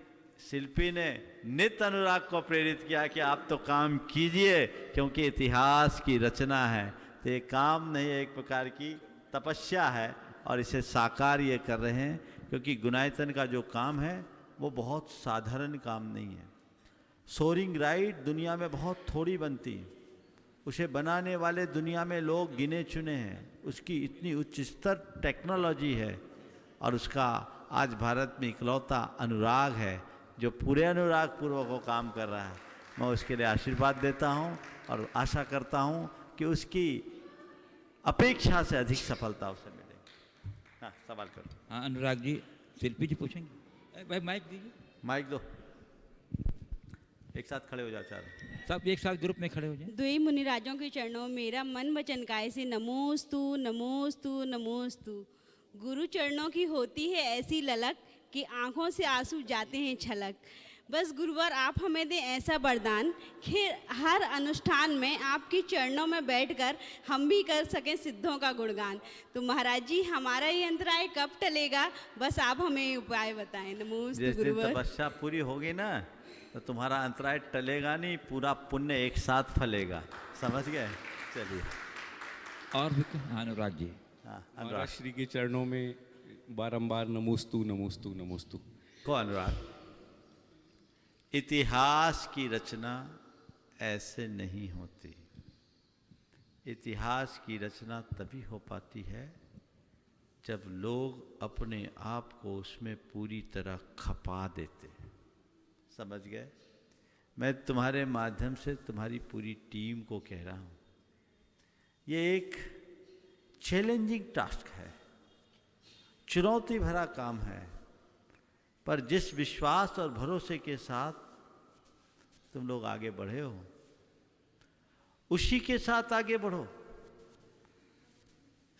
शिल्पी ने नित्य अनुराग को प्रेरित किया कि आप तो काम कीजिए, क्योंकि इतिहास की रचना है। तो ये काम नहीं, एक प्रकार की तपस्या है, और इसे साकार ये कर रहे हैं, क्योंकि गुणायतन का जो काम है वो बहुत साधारण काम नहीं है। सोरिंग राइट दुनिया में बहुत थोड़ी बनती है, उसे बनाने वाले दुनिया में लोग गिने चुने हैं। उसकी इतनी उच्च स्तर टेक्नोलॉजी है, और उसका आज भारत में इकलौता अनुराग है जो पूरे अनुराग पूर्वक वो काम कर रहा है। मैं उसके लिए आशीर्वाद देता हूँ और आशा करता हूँ कि उसकी अपेक्षा से अधिक सफलता उसे मिलेगी। हाँ, सवाल करो। हाँ, अनुराग जी, शिल्पी जी पूछेंगे। भाई माइक दीजिए। माइक दो, एक साथ खड़े हो जाओ चारों। सब एक साथ ग्रुप में खड़े हो जाए। द्वि मुनिराजों के चरणों में मेरा मन वचन काय से नमोस्तु नमोस्तु नमोस्तु। गुरु चरणों की होती है ऐसी ललक कि आंखों से आंसू जाते हैं छलक। बस गुरुवर आप हमें दें ऐसा वरदान कि हर अनुष्ठान में आपके चरणों में बैठकर हम भी कर सकें सिद्धों का गुणगान। तो महाराज जी, हमारा ये अंतराय कब टलेगा, बस आप हमें उपाय बताएं। नमोस्तु जिस दिन गुरुवर। तपस्या पूरी होगी ना, तो तुम्हारा अंतराय टलेगा नहीं, पूरा पुण्य एक साथ फलेगा। समझ गए? चलिए। और भी अनुराग जी। हाँ, महाराज अनुराग श्री के चरणों में बारंबार नमोस्तु नमोस्तु नमोस्तु। को अनुराग, इतिहास की रचना ऐसे नहीं होती। इतिहास की रचना तभी हो पाती है जब लोग अपने आप को उसमें पूरी तरह खपा देते हैं। समझ गए? मैं तुम्हारे माध्यम से तुम्हारी पूरी टीम को कह रहा हूँ, ये एक चैलेंजिंग टास्क है, चुनौती भरा काम है, पर जिस विश्वास और भरोसे के साथ तुम लोग आगे बढ़े हो, उसी के साथ आगे बढ़ो,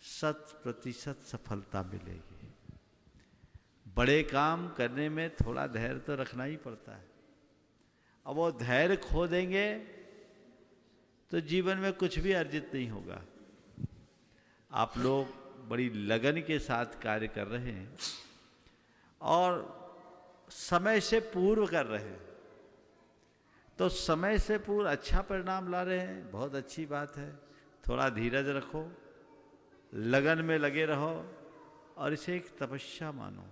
100% सफलता मिलेगी। बड़े काम करने में थोड़ा धैर्य तो रखना ही पड़ता है। अब वो धैर्य खो देंगे तो जीवन में कुछ भी अर्जित नहीं होगा। आप लोग बड़ी लगन के साथ कार्य कर रहे हैं और समय से पूर्व कर रहे हैं, तो समय से पूर्व अच्छा परिणाम ला रहे हैं, बहुत अच्छी बात है। थोड़ा धीरज रखो, लगन में लगे रहो और इसे एक तपस्या मानो।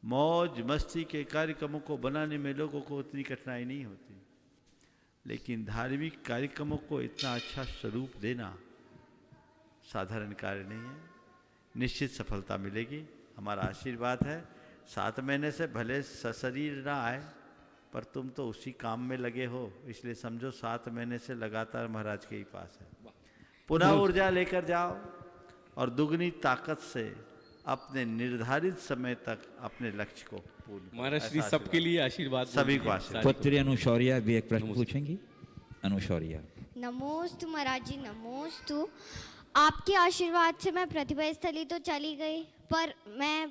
मौज मस्ती के कार्यक्रमों को बनाने में लोगों को उतनी कठिनाई नहीं होती, लेकिन धार्मिक कार्यक्रमों को इतना अच्छा स्वरूप देना साधारण कार्य नहीं है। निश्चित सफलता मिलेगी, हमारा आशीर्वाद है। 7 महीने से भले सशरीर ना आए, पर तुम तो उसी काम में लगे हो, इसलिए समझो 7 महीने से लगातार महाराज के ही पास है। पुनः ऊर्जा लेकर जाओ और दुगनी ताकत से अपने निर्धारित समय तक अपने लक्ष्य को पूर्ण। महाराज श्री सबके लिए आशीर्वाद। सभी को आशीर्वाद। पुत्री अनुशौर्या भी एक प्रश्न पूछेंगी। अनुशौर्या। नमोस्तु महाराज जी, नमोस्तु। आपके आशीर्वाद से मैं प्रतिभा स्थली तो चली गई, पर मैं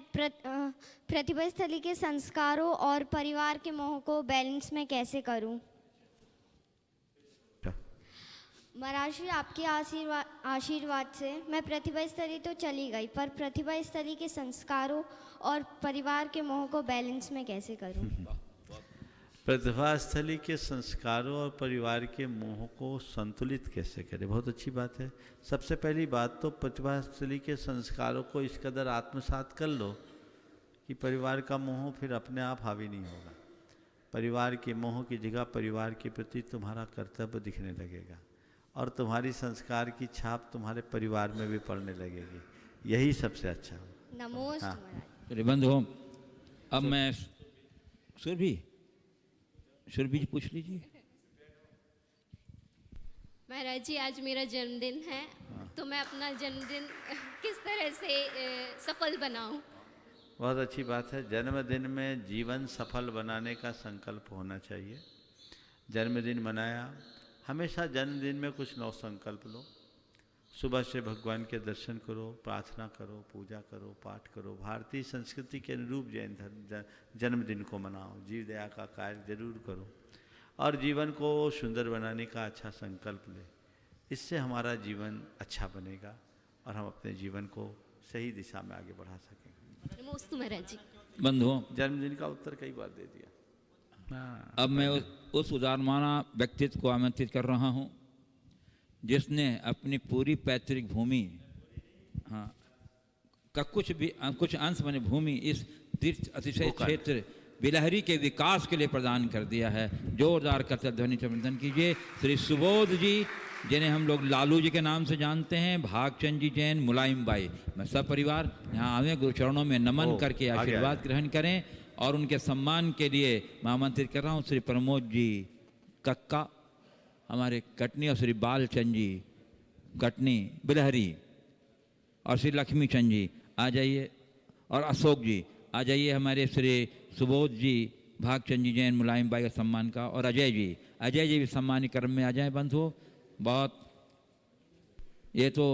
प्रतिभा स्थली के संस्कारों और परिवार के मोह को बैलेंस में कैसे करूं? महाराज जी, आपके आशीर्वाद से मैं प्रतिभा स्थली तो चली गई, पर प्रतिभा स्थली के संस्कारों और परिवार के मोह को बैलेंस में कैसे करूं? प्रतिभा स्थली के संस्कारों और परिवार के मोह को संतुलित कैसे करें, बहुत अच्छी बात है। सबसे पहली बात तो प्रतिभा स्थली के संस्कारों को इस कदर आत्मसात कर लो कि परिवार का मोह फिर अपने आप हावी नहीं होगा। परिवार के मोह की जगह परिवार के प्रति तुम्हारा कर्तव्य दिखने लगेगा और तुम्हारी संस्कार की छाप तुम्हारे परिवार में भी पड़ने लगेगी। यही सबसे अच्छा हो। नमोस्तु हाँ। महाराज। चलिए बंधुओं, अब मैं सुरभि जी पूछ लीजिए। महाराज जी, आज मेरा जन्मदिन है, तो मैं अपना जन्मदिन किस तरह से सफल बनाऊं? बहुत अच्छी बात है। जन्मदिन में जीवन सफल बनाने का संकल्प होना चाहिए। जन्मदिन मनाया, हमेशा जन्मदिन में कुछ नौ संकल्प लो। सुबह से भगवान के दर्शन करो, प्रार्थना करो, पूजा करो, पाठ करो। भारतीय संस्कृति के अनुरूप जैन धर्म जन्मदिन को मनाओ। जीव दया का कार्य जरूर करो और जीवन को सुंदर बनाने का अच्छा संकल्प ले। इससे हमारा जीवन अच्छा बनेगा और हम अपने जीवन को सही दिशा में आगे बढ़ा सकेंगे। नमोस्तु महाराज जी। बंधुओं, जन्मदिन का उत्तर कई बार दे दिया। अब मैं उस उदारमाना व्यक्तित्व को आमंत्रित कर रहा हूँ जिसने अपनी पूरी पैतृक भूमि का कुछ अंश माने भूमि इस तीर्थ अतिशय क्षेत्र बिलहरी के विकास के लिए प्रदान कर दिया है। जोरदार करतल ध्वनि संवर्धन कीजिए। श्री सुबोध जी, जिन्हें हम लोग लालू जी के नाम से जानते हैं, भागचंद जी जैन, मुलायम बाई, मैं सब परिवार यहाँ आवे, गुरु चरणों में नमन करके आशीर्वाद ग्रहण करें और उनके सम्मान के लिए मैं आमंत्रित कर रहा हूँ श्री प्रमोद जी कक्का, हमारे कटनी, और श्री बालचंद जी कटनी बिलहरी, और श्री लक्ष्मी चंद जी आ जाइए, और अशोक जी आ जाइए। हमारे श्री सुबोध जी, भागचंद जी जैन, मुलायम बाई का सम्मान का, और अजय जी भी सम्मानी क्रम में आ जाए। बंधुओं, बहुत ये तो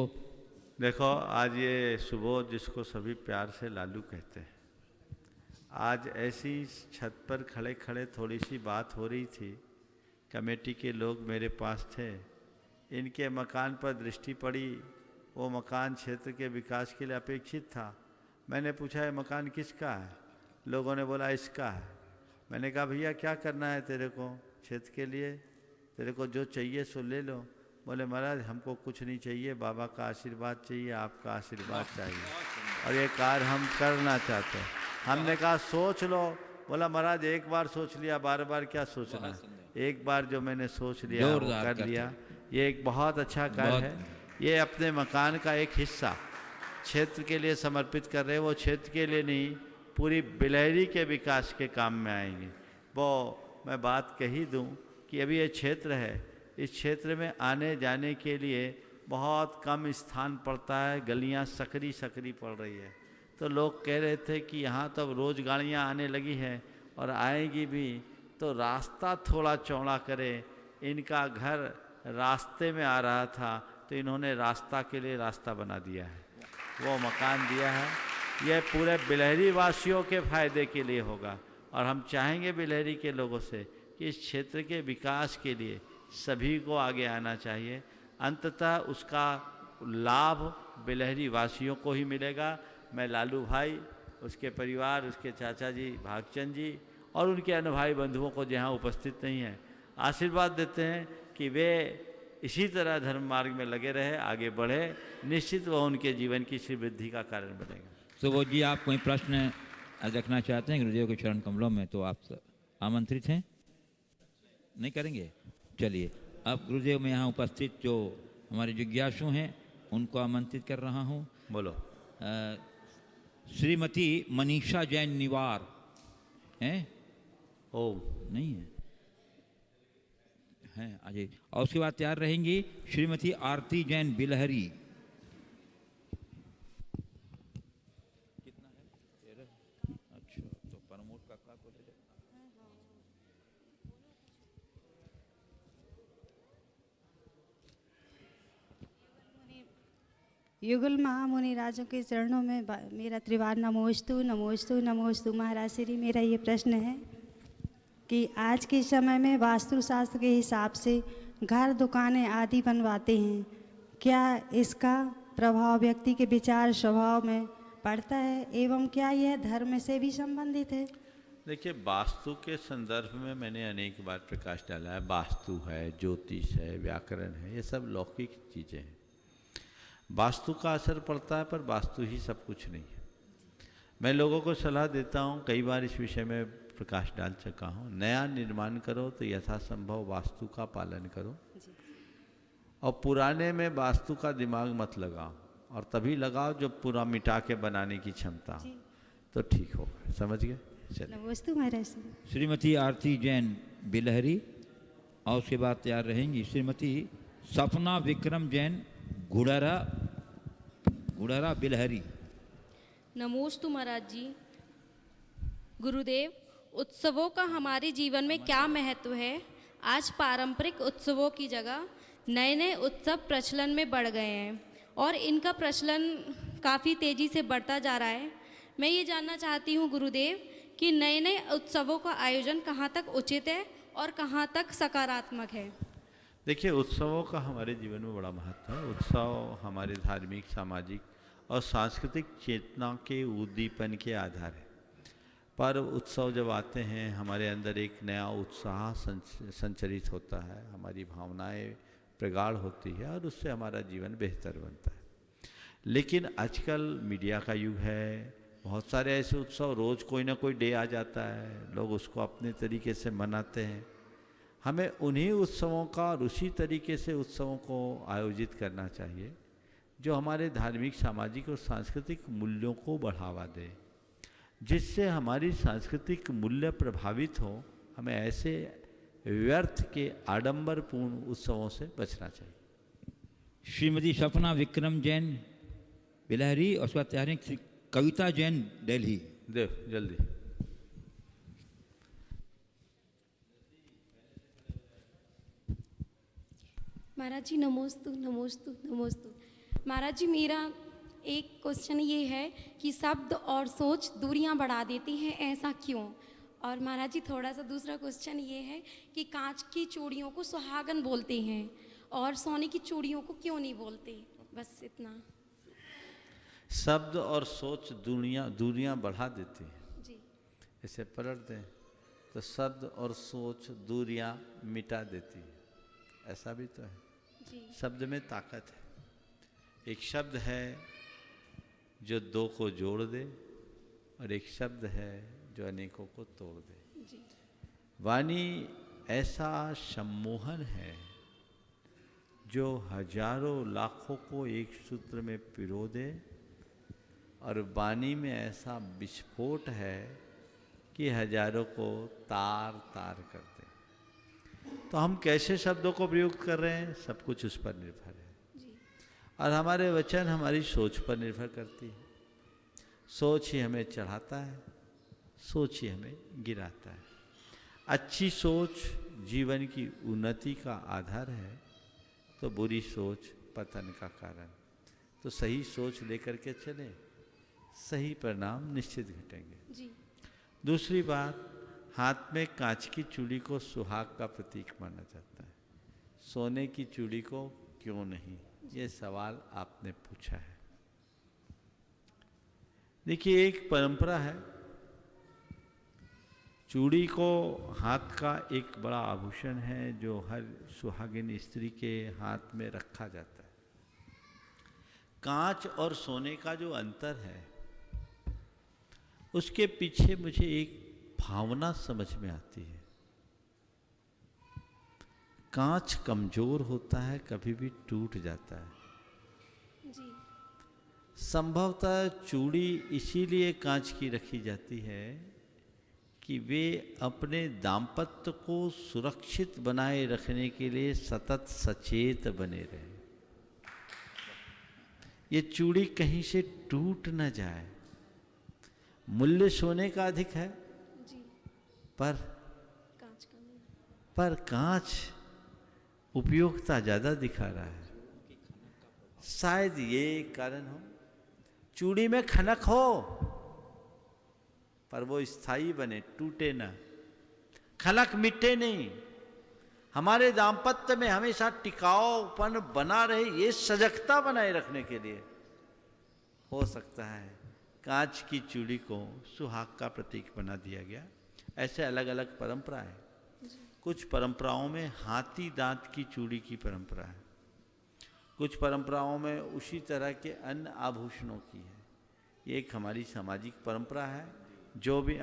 देखो, आज ये सुबोध जिसको सभी प्यार से लालू कहते हैं, आज ऐसी छत पर खड़े खड़े थोड़ी सी बात हो रही थी। कमेटी के लोग मेरे पास थे, इनके मकान पर दृष्टि पड़ी। वो मकान क्षेत्र के विकास के लिए अपेक्षित था। मैंने पूछा, ये मकान किसका है? लोगों ने बोला इसका है। मैंने कहा, भैया क्या करना है तेरे को क्षेत्र के लिए? तेरे को जो चाहिए सो ले लो। बोले, महाराज हमको कुछ नहीं चाहिए, बाबा का आशीर्वाद चाहिए, आपका आशीर्वाद चाहिए और ये कार्य हम करना चाहते हैं। हमने कहा सोच लो। बोला, महाराज एक बार सोच लिया, बार बार क्या सोचना, एक बार जो मैंने सोच लिया वो कर लिया। ये एक बहुत अच्छा कार्य है। ये अपने मकान का एक हिस्सा क्षेत्र के लिए समर्पित कर रहे हैं। वो क्षेत्र के लिए नहीं, पूरी बिलहरी के विकास के काम में आएंगे। वो मैं बात कही दूं कि अभी ये क्षेत्र है, इस क्षेत्र में आने जाने के लिए बहुत कम स्थान पड़ता है, गलियां सकरी सकरी पड़ रही है। तो लोग कह रहे थे कि यहाँ तो रोज़ गाड़ियाँ आने लगी हैं और आएंगी भी, तो रास्ता थोड़ा चौड़ा करें। इनका घर रास्ते में आ रहा था, तो इन्होंने रास्ता के लिए रास्ता बना दिया है, वो मकान दिया है। यह पूरे बिलहरी वासियों के फायदे के लिए होगा और हम चाहेंगे बिलहरी के लोगों से कि इस क्षेत्र के विकास के लिए सभी को आगे आना चाहिए। अंततः उसका लाभ बिलहरी वासियों को ही मिलेगा। मैं लालू भाई, उसके परिवार, उसके चाचा जी भागचंद जी और उनके अन्य भाई बंधुओं को जहाँ उपस्थित नहीं हैं, आशीर्वाद देते हैं कि वे इसी तरह धर्म मार्ग में लगे रहे, आगे बढ़े। निश्चित वह उनके जीवन की समृद्धि का कारण बनेगा। सुबोध जी, आप कोई प्रश्न रखना चाहते हैं गुरुदेव के चरण कमलों में, तो आप आमंत्रित हैं। नहीं करेंगे? चलिए, अब गुरुदेव में यहाँ उपस्थित जो हमारे जिज्ञासु हैं उनको आमंत्रित कर रहा हूँ। बोलो। श्रीमती मनीषा जैन निवार हैं? ओ नहीं है, हैं अजय। और उसके बाद तैयार रहेंगी श्रीमती आरती जैन बिलहरी। कितना है? 13। अच्छा, तो प्रमोद काका को ले लेना। युगल महामुनि राजों के चरणों में मेरा त्रिवार नमोस्तु नमोस्तु नमोस्तु। महाराज श्री, मेरा ये प्रश्न है कि आज के समय में वास्तुशास्त्र के हिसाब से घर, दुकानें आदि बनवाते हैं, क्या इसका प्रभाव व्यक्ति के विचार स्वभाव में पड़ता है एवं क्या यह धर्म से भी संबंधित है? देखिए, वास्तु के संदर्भ में मैंने अनेक बार प्रकाश डाला है। वास्तु है, ज्योतिष है, व्याकरण है, ये सब लौकिक चीज़ें हैं। वास्तु का असर पड़ता है, पर वास्तु ही सब कुछ नहीं है। मैं लोगों को सलाह देता हूँ, कई बार इस विषय में प्रकाश डाल चुका हूँ, नया निर्माण करो तो यथासंभव वास्तु का पालन करो, और पुराने में वास्तु का दिमाग मत लगाओ, और तभी लगाओ जब पूरा मिटा के बनाने की क्षमता हो, तो ठीक होगा। समझ गए? चलिए। नमस्ते महाराज। श्रीमती आरती जैन बिलहरी, और उसके बाद तैयार रहेंगी श्रीमती सपना विक्रम जैन गुड़ारा बिलहरी। नमोस्तु महाराज जी। गुरुदेव, उत्सवों का हमारे जीवन में क्या महत्व है? आज पारंपरिक उत्सवों की जगह नए नए उत्सव प्रचलन में बढ़ गए हैं और इनका प्रचलन काफ़ी तेज़ी से बढ़ता जा रहा है। मैं ये जानना चाहती हूँ गुरुदेव कि नए नए उत्सवों का आयोजन कहाँ तक उचित है और कहाँ तक सकारात्मक है? देखिए, उत्सवों का हमारे जीवन में बड़ा महत्व है। उत्सव हमारे धार्मिक, सामाजिक और सांस्कृतिक चेतना के उद्दीपन के आधार है। पर उत्सव जब आते हैं, हमारे अंदर एक नया उत्साह संचरित होता है, हमारी भावनाएं प्रगाढ़ होती है और उससे हमारा जीवन बेहतर बनता है। लेकिन आजकल मीडिया का युग है, बहुत सारे ऐसे उत्सव, रोज़ कोई ना कोई डे आ जाता है, लोग उसको अपने तरीके से मनाते हैं। हमें उन्हीं उत्सवों का और उसी तरीके से उत्सवों को आयोजित करना चाहिए जो हमारे धार्मिक, सामाजिक और सांस्कृतिक मूल्यों को बढ़ावा दे, जिससे हमारी सांस्कृतिक मूल्य प्रभावित हो। हमें ऐसे व्यर्थ के आडंबरपूर्ण उत्सवों से बचना चाहिए। श्रीमती सपना विक्रम जैन बिलहरी, और उसका तैयारी कविता जैन दिल्ली। देव जल्दी। महाराज जी नमोस्तु नमोस्तु नमोस्तु। महाराज जी, मेरा एक क्वेश्चन ये है कि शब्द और सोच दूरियां बढ़ा देती हैं, ऐसा क्यों? और महाराज जी, थोड़ा सा दूसरा क्वेश्चन ये है कि कांच की चूड़ियों को सुहागन बोलते हैं और सोने की चूड़ियों को क्यों नहीं बोलते? बस इतना। शब्द और सोच दूरियां बढ़ा देती है जी। इसे पलट दें तो शब्द और सोच दूरियां मिटा देती है, ऐसा भी तो है। जी। शब्द में ताकत है। एक शब्द है जो दो को जोड़ दे और एक शब्द है जो अनेकों को तोड़ दे। जी। वाणी ऐसा सम्मोहन है जो हजारों लाखों को एक सूत्र में पिरो दे, और वाणी में ऐसा विस्फोट है कि हजारों को तार तार कर दे। तो हम कैसे शब्दों को प्रयोग कर रहे हैं, सब कुछ उस पर निर्भर है। जी। और हमारे वचन हमारी सोच पर निर्भर करती है। सोच ही हमें चढ़ाता है, सोच ही हमें गिराता है। अच्छी सोच जीवन की उन्नति का आधार है, तो बुरी सोच पतन का कारण। तो सही सोच लेकर के चलें, सही परिणाम निश्चित घटेंगे। जी। दूसरी बात, हाथ में कांच की चूड़ी को सुहाग का प्रतीक माना जाता है, सोने की चूड़ी को क्यों नहीं? ये सवाल आपने पूछा है। देखिए, एक परंपरा है, चूड़ी को हाथ का एक बड़ा आभूषण है जो हर सुहागिन स्त्री के हाथ में रखा जाता है। कांच और सोने का जो अंतर है, उसके पीछे मुझे एक भावना समझ में आती है। कांच कमजोर होता है, कभी भी टूट जाता है। जी। संभवतः चूड़ी इसीलिए कांच की रखी जाती है कि वे अपने दाम्पत्य को सुरक्षित बनाए रखने के लिए सतत सचेत बने रहे। ये चूड़ी कहीं से टूट न जाए। मूल्य सोने का अधिक है, जी। पर कांच का नहीं। पर कांच उपयोगिता ज़्यादा दिखा रहा है। शायद ये कारण हो, चूड़ी में खनक हो पर वो स्थायी बने, टूटे ना। खनक मिटे नहीं। हमारे दाम्पत्य में हमेशा टिकाऊपन बना रहे, ये सजगता बनाए रखने के लिए हो सकता है कांच की चूड़ी को सुहाग का प्रतीक बना दिया गया। ऐसे अलग अलग परंपरा है। कुछ परंपराओं में हाथी दांत की चूड़ी की परंपरा है, कुछ परंपराओं में उसी तरह के अन्य आभूषणों की है। ये एक हमारी सामाजिक परंपरा है। जो भी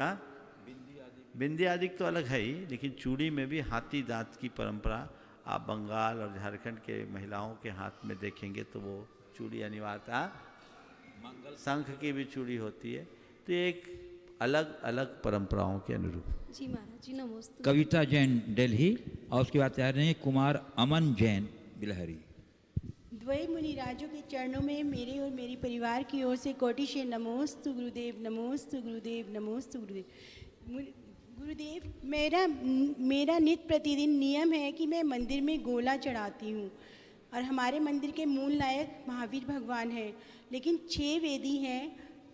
बिंदी आदि तो अलग है ही, लेकिन चूड़ी में भी हाथी दांत की परंपरा आप बंगाल और झारखंड के महिलाओं के हाथ में देखेंगे तो वो चूड़ी अनिवार्यता, शंख की भी चूड़ी होती है। तो एक अलग अलग परंपराओं के अनुरूप। जी महाराज जी नमस्ते। कविता जैन दिल्ली, और उसके बाद तैयार रहे कुमार अमन जैन बिलहरी। द्वय मुनिराजों के चरणों में मेरे और मेरी परिवार की ओर से कोटि से नमोस्तु गुरुदेव, नमोस्तु गुरुदेव, नमोस्तु गुरुदेव। गुरुदेव, मेरा नित्य प्रतिदिन नियम है कि मैं मंदिर में गोला चढ़ाती हूँ, और हमारे मंदिर के मूल नायक महावीर भगवान हैं, लेकिन 6 वेदी हैं,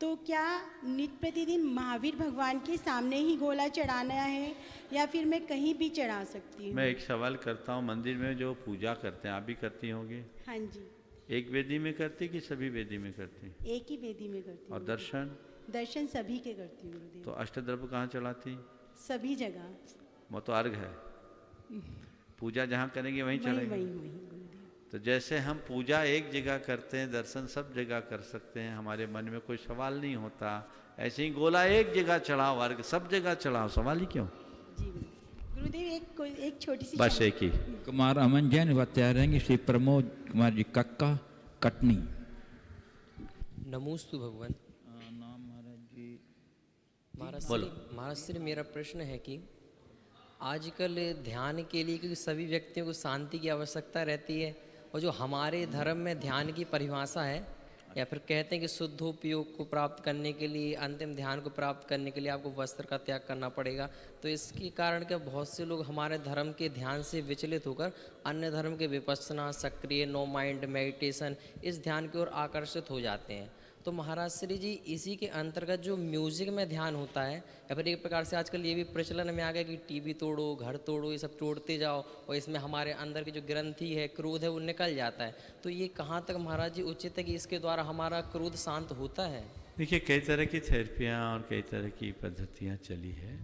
तो क्या नित्य प्रतिदिन महावीर भगवान के सामने ही गोला चढ़ाना है या फिर मैं कहीं भी चढ़ा सकती हूँ? मैं एक सवाल करता हूँ, मंदिर में जो पूजा करते हैं आप भी करती होंगी? हाँ जी। एक वेदी में करती कि सभी वेदी में करती? एक ही वेदी में करती। और दर्शन? दर्शन सभी के करती हूँ गुरुदेव। तो अष्टद्रव्य कहाँ चढ़ाती? सभी जगह। वो तो अर्घ है, पूजा जहाँ करेंगे वहीं चढ़ेंगे। तो जैसे हम पूजा एक जगह करते हैं, दर्शन सब जगह कर सकते हैं, हमारे मन में कोई सवाल नहीं होता। ऐसे ही गोला एक जगह चढ़ाओ, अर्घ सब जगह चढ़ाओ, सवाल ही क्यों? जी गुरुदेव, एक छोटी सी बस एक ही। कुमार अमन जैन बताया रहेंगे श्री प्रमोद कुमार जी कक्का कटनी। नमोस्तु भगवान। नाम महाराज जी? महाराज श्री मेरा प्रश्न है कि आजकल ध्यान के लिए, क्योंकि सभी व्यक्तियों को शांति की आवश्यकता रहती है, और जो हमारे धर्म में ध्यान की परिभाषा है, या फिर कहते हैं कि शुद्धोपयोग को प्राप्त करने के लिए, अंतिम ध्यान को प्राप्त करने के लिए आपको वस्त्र का त्याग करना पड़ेगा, तो इसके कारण क्या बहुत से लोग हमारे धर्म के ध्यान से विचलित होकर अन्य धर्म के विपश्यना, सक्रिय, नो माइंड मेडिटेशन, इस ध्यान की ओर आकर्षित हो जाते हैं। तो महाराज श्री जी, इसी के अंतर्गत जो म्यूजिक में ध्यान होता है, या फिर एक प्रकार से आजकल ये भी प्रचलन में आ गया कि टीवी तोड़ो, घर तोड़ो, ये सब तोड़ते जाओ, और इसमें हमारे अंदर की जो ग्रंथि है, क्रोध है, वो निकल जाता है। तो ये कहाँ तक महाराज जी उचित है कि इसके द्वारा हमारा क्रोध शांत होता है? देखिए, कई तरह की थेरेपियाँ और कई तरह की पद्धतियाँ चली है।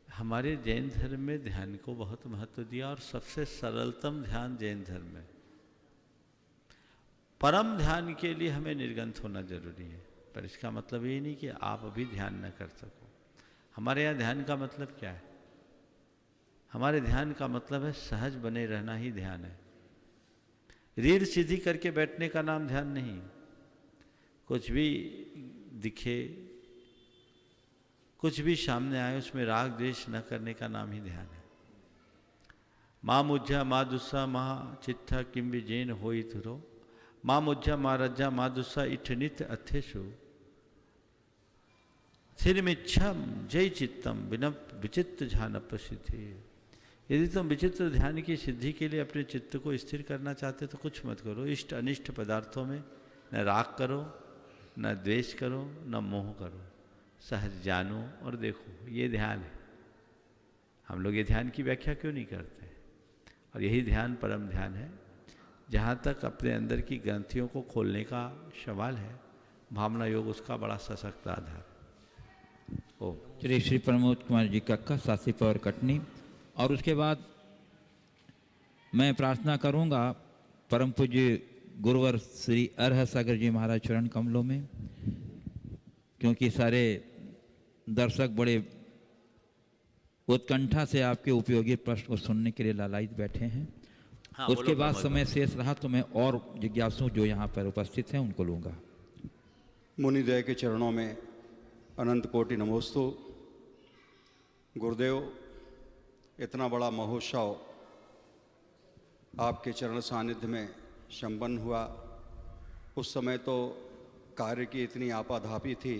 हमारे जैन धर्म में ध्यान को बहुत महत्व दिया, और सबसे सरलतम ध्यान जैन धर्म में। परम ध्यान के लिए हमें निर्गंथ होना जरूरी है, पर इसका मतलब ये नहीं कि आप अभी ध्यान न कर सको। हमारे यहाँ ध्यान का मतलब क्या है? हमारे ध्यान का मतलब है सहज बने रहना ही ध्यान है। रीढ़ सीधी करके बैठने का नाम ध्यान नहीं। कुछ भी दिखे, कुछ भी सामने आए, उसमें राग द्वेष न करने का नाम ही ध्यान है। माँ मुझ्झा माँ दुस्सा माँ चित्था किम भी जैन होई थुरो, माँ मुझ्झा माँ रज्जा माँ दुस्सा इठ नित्य अथेशु, स्थिरमिच्छम जय चित्तम विनप विचित्र ध्यान प्रसिद्धि। यदि तुम विचित्र ध्यान की सिद्धि के लिए अपने चित्त को स्थिर करना चाहते तो कुछ मत करो। इष्ट अनिष्ट पदार्थों में न राग करो, न द्वेष करो, न मोह करो। सहज जानो और देखो, ये ध्यान है। हम लोग ये ध्यान की व्याख्या क्यों नहीं करते? और यही ध्यान परम ध्यान है। जहाँ तक अपने अंदर की ग्रंथियों को खोलने का सवाल है, भावना योग उसका बड़ा सशक्त आधार। ओ श्री श्री प्रमोद कुमार जी कक्का सासी पवर कटनी। और उसके बाद मैं प्रार्थना करूँगा परम पूज्य गुरुवर श्री अरह सागर जी महाराज चरण कमलों में, क्योंकि सारे दर्शक बड़े उत्कंठा से आपके उपयोगी प्रश्न को सुनने के लिए लालायित बैठे हैं। हाँ, उसके बाद समय शेष रहा तो मैं और जिज्ञासु जो यहाँ पर उपस्थित हैं उनको लूँगा। मुनिदय के चरणों में अनंत कोटि नमोस्तु। गुरुदेव, इतना बड़ा महोत्सव आपके चरण सानिध्य में संपन्न हुआ, उस समय तो कार्य की इतनी आपाधापी थी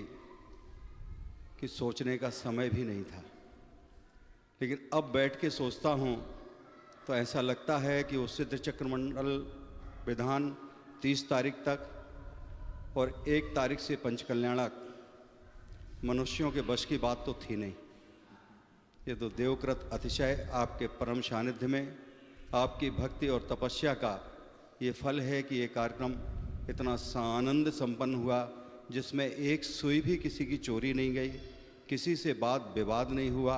कि सोचने का समय भी नहीं था। लेकिन अब बैठ के सोचता हूँ तो ऐसा लगता है कि उस सिद्ध चक्रमंडल विधान 30 तारीख तक और 1 तारीख से पंचकल्याणक मनुष्यों के बश की बात तो थी नहीं। ये तो देवकृत अतिशय आपके परम सानिध्य में आपकी भक्ति और तपस्या का ये फल है कि ये कार्यक्रम इतना आनंद संपन्न हुआ, जिसमें एक सुई भी किसी की चोरी नहीं गई, किसी से बात विवाद नहीं हुआ,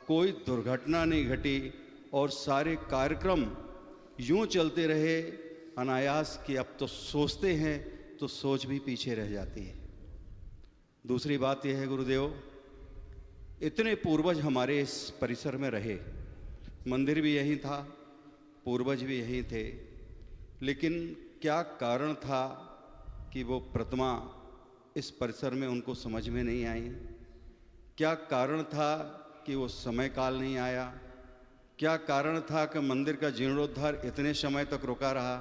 कोई दुर्घटना नहीं घटी और सारे कार्यक्रम यूं चलते रहे अनायास कि अब तो सोचते हैं तो सोच भी पीछे रह जाती है। दूसरी बात यह है गुरुदेव, इतने पूर्वज हमारे इस परिसर में रहे, मंदिर भी यहीं था, पूर्वज भी यहीं थे, लेकिन क्या कारण था कि वो प्रतिमा इस परिसर में उनको समझ में नहीं आई? क्या कारण था कि वो समय काल नहीं आया? क्या कारण था कि मंदिर का जीर्णोद्धार इतने समय तक रुका रहा?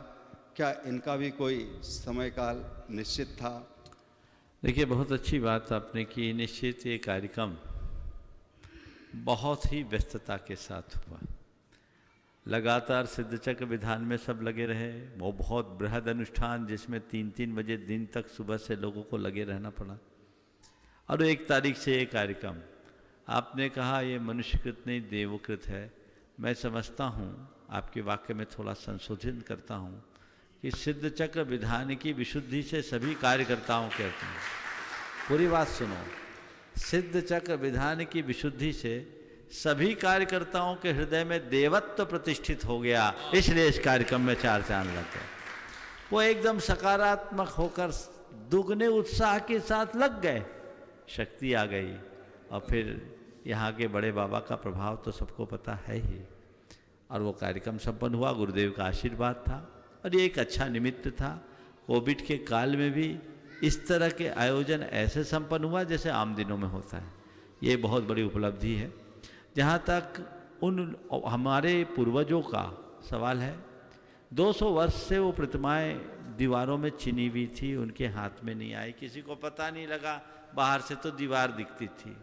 क्या इनका भी कोई समय काल निश्चित था? देखिए, बहुत अच्छी बात आपने की। निश्चित ये कार्यक्रम बहुत ही व्यस्तता के साथ हुआ। लगातार सिद्धचक्र विधान में सब लगे रहे। वो बहुत बृहद अनुष्ठान जिसमें 3-3 बजे दिन तक सुबह से लोगों को लगे रहना पड़ा। और 1 तारीख से ये कार्यक्रम, आपने कहा ये मनुष्यकृत नहीं देवकृत है। मैं समझता हूँ, आपके वाक्य में थोड़ा संशोधन करता हूँ कि सिद्धचक्र विधान की विशुद्धि से सभी कार्यकर्ताओं के अर्थ में, पूरी बात सुनो, सिद्धचक्र विधान की विशुद्धि से सभी कार्यकर्ताओं के हृदय में देवत्व प्रतिष्ठित हो गया। इसलिए इस कार्यक्रम में 4 चांद लग गए। वो एकदम सकारात्मक होकर दुगने उत्साह के साथ लग गए, शक्ति आ गई। और फिर यहाँ के बड़े बाबा का प्रभाव तो सबको पता है ही। और वो कार्यक्रम संपन्न हुआ, गुरुदेव का आशीर्वाद था और ये एक अच्छा निमित्त था। कोविड के काल में भी इस तरह के आयोजन ऐसे संपन्न हुआ जैसे आम दिनों में होता है। ये बहुत बड़ी उपलब्धि है। जहाँ तक उन हमारे पूर्वजों का सवाल है, 200 वर्ष से वो प्रतिमाएं दीवारों में चिनी हुई थी, उनके हाथ में नहीं आई, किसी को पता नहीं लगा, बाहर से तो दीवार दिखती थी।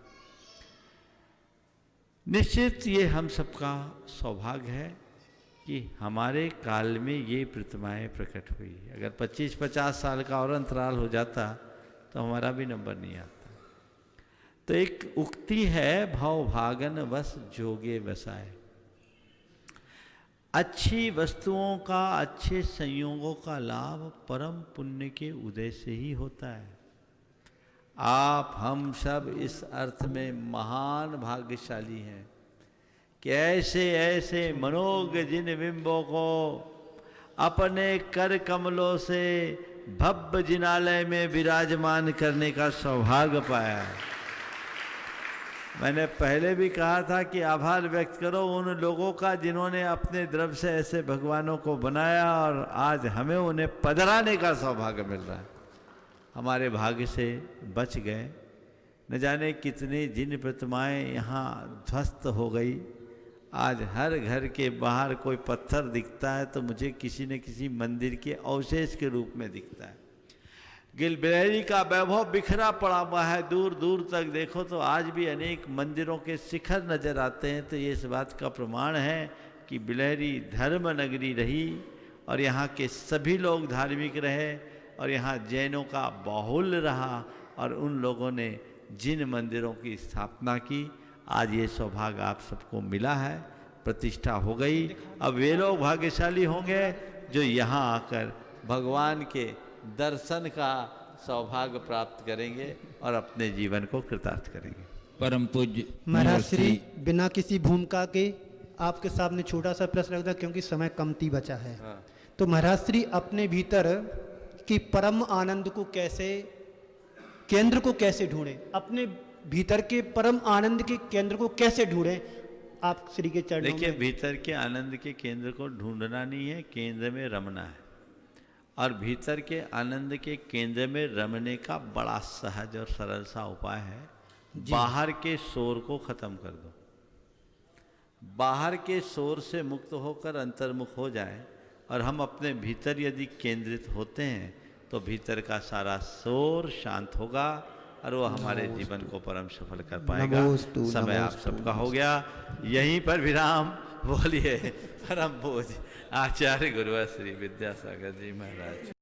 निश्चित ये हम सबका सौभाग्य है कि हमारे काल में ये प्रतिमाएं प्रकट हुई। अगर 25-50 साल का और अंतराल हो जाता तो हमारा भी नंबर नहीं आता। तो एक उक्ति है, भव भागन वस जोगे बसाए। अच्छी वस्तुओं का, अच्छे संयोगों का लाभ परम पुण्य के उदय से ही होता है। आप हम सब इस अर्थ में महान भाग्यशाली हैं कि ऐसे ऐसे मनोग जिन बिंबों को अपने कर कमलों से भव्य जिनालय में विराजमान करने का सौभाग्य पाया है। मैंने पहले भी कहा था कि आभार व्यक्त करो उन लोगों का जिन्होंने अपने द्रव्य से ऐसे भगवानों को बनाया और आज हमें उन्हें पधराने का सौभाग्य मिल रहा है। हमारे भाग्य से बच गए। न जाने कितनी जिन प्रतिमाएं यहाँ ध्वस्त हो गई। आज हर घर के बाहर कोई पत्थर दिखता है तो मुझे किसी न किसी मंदिर के अवशेष के रूप में दिखता है। गिलबिलेरी का वैभव बिखरा पड़ा हुआ है, दूर दूर तक देखो तो आज भी अनेक मंदिरों के शिखर नजर आते हैं। तो ये इस बात का प्रमाण है कि बिलहरी धर्म नगरी रही और यहाँ के सभी लोग धार्मिक रहे और यहाँ जैनों का बाहुल्य रहा और उन लोगों ने जिन मंदिरों की स्थापना की। आज ये सौभाग्य आप सबको मिला है, प्रतिष्ठा हो गई। अब वे लोग भाग्यशाली होंगे जो यहाँ आकर भगवान के दर्शन का सौभाग्य प्राप्त करेंगे और अपने जीवन को कृतार्थ करेंगे। परम पूज्य महाराज श्री, बिना किसी भूमिका के आपके सामने छोटा सा प्रश्न रखता क्योंकि समय कमती बचा है। हाँ। तो महाराज श्री अपने भीतर की परम आनंद को कैसे, केंद्र को कैसे ढूंढें? अपने भीतर के परम आनंद के केंद्र को कैसे ढूंढें? आप श्री के चरणों में। देखिए, भीतर के आनंद के केंद्र को ढूंढना नहीं है, केंद्र में रमना है। और भीतर के आनंद के केंद्र में रमने का बड़ा सहज और सरल सा उपाय है, बाहर के शोर को खत्म कर दो। बाहर के शोर से मुक्त होकर अंतर्मुख हो जाए और हम अपने भीतर यदि केंद्रित होते हैं तो भीतर का सारा शोर शांत होगा और वो हमारे जीवन को परम सफल कर पाएगा। समय आप सबका हो गया, यहीं पर विराम। बोलिए परम पूज्य आचार्य गुरुवर श्री विद्यासागर जी महाराज।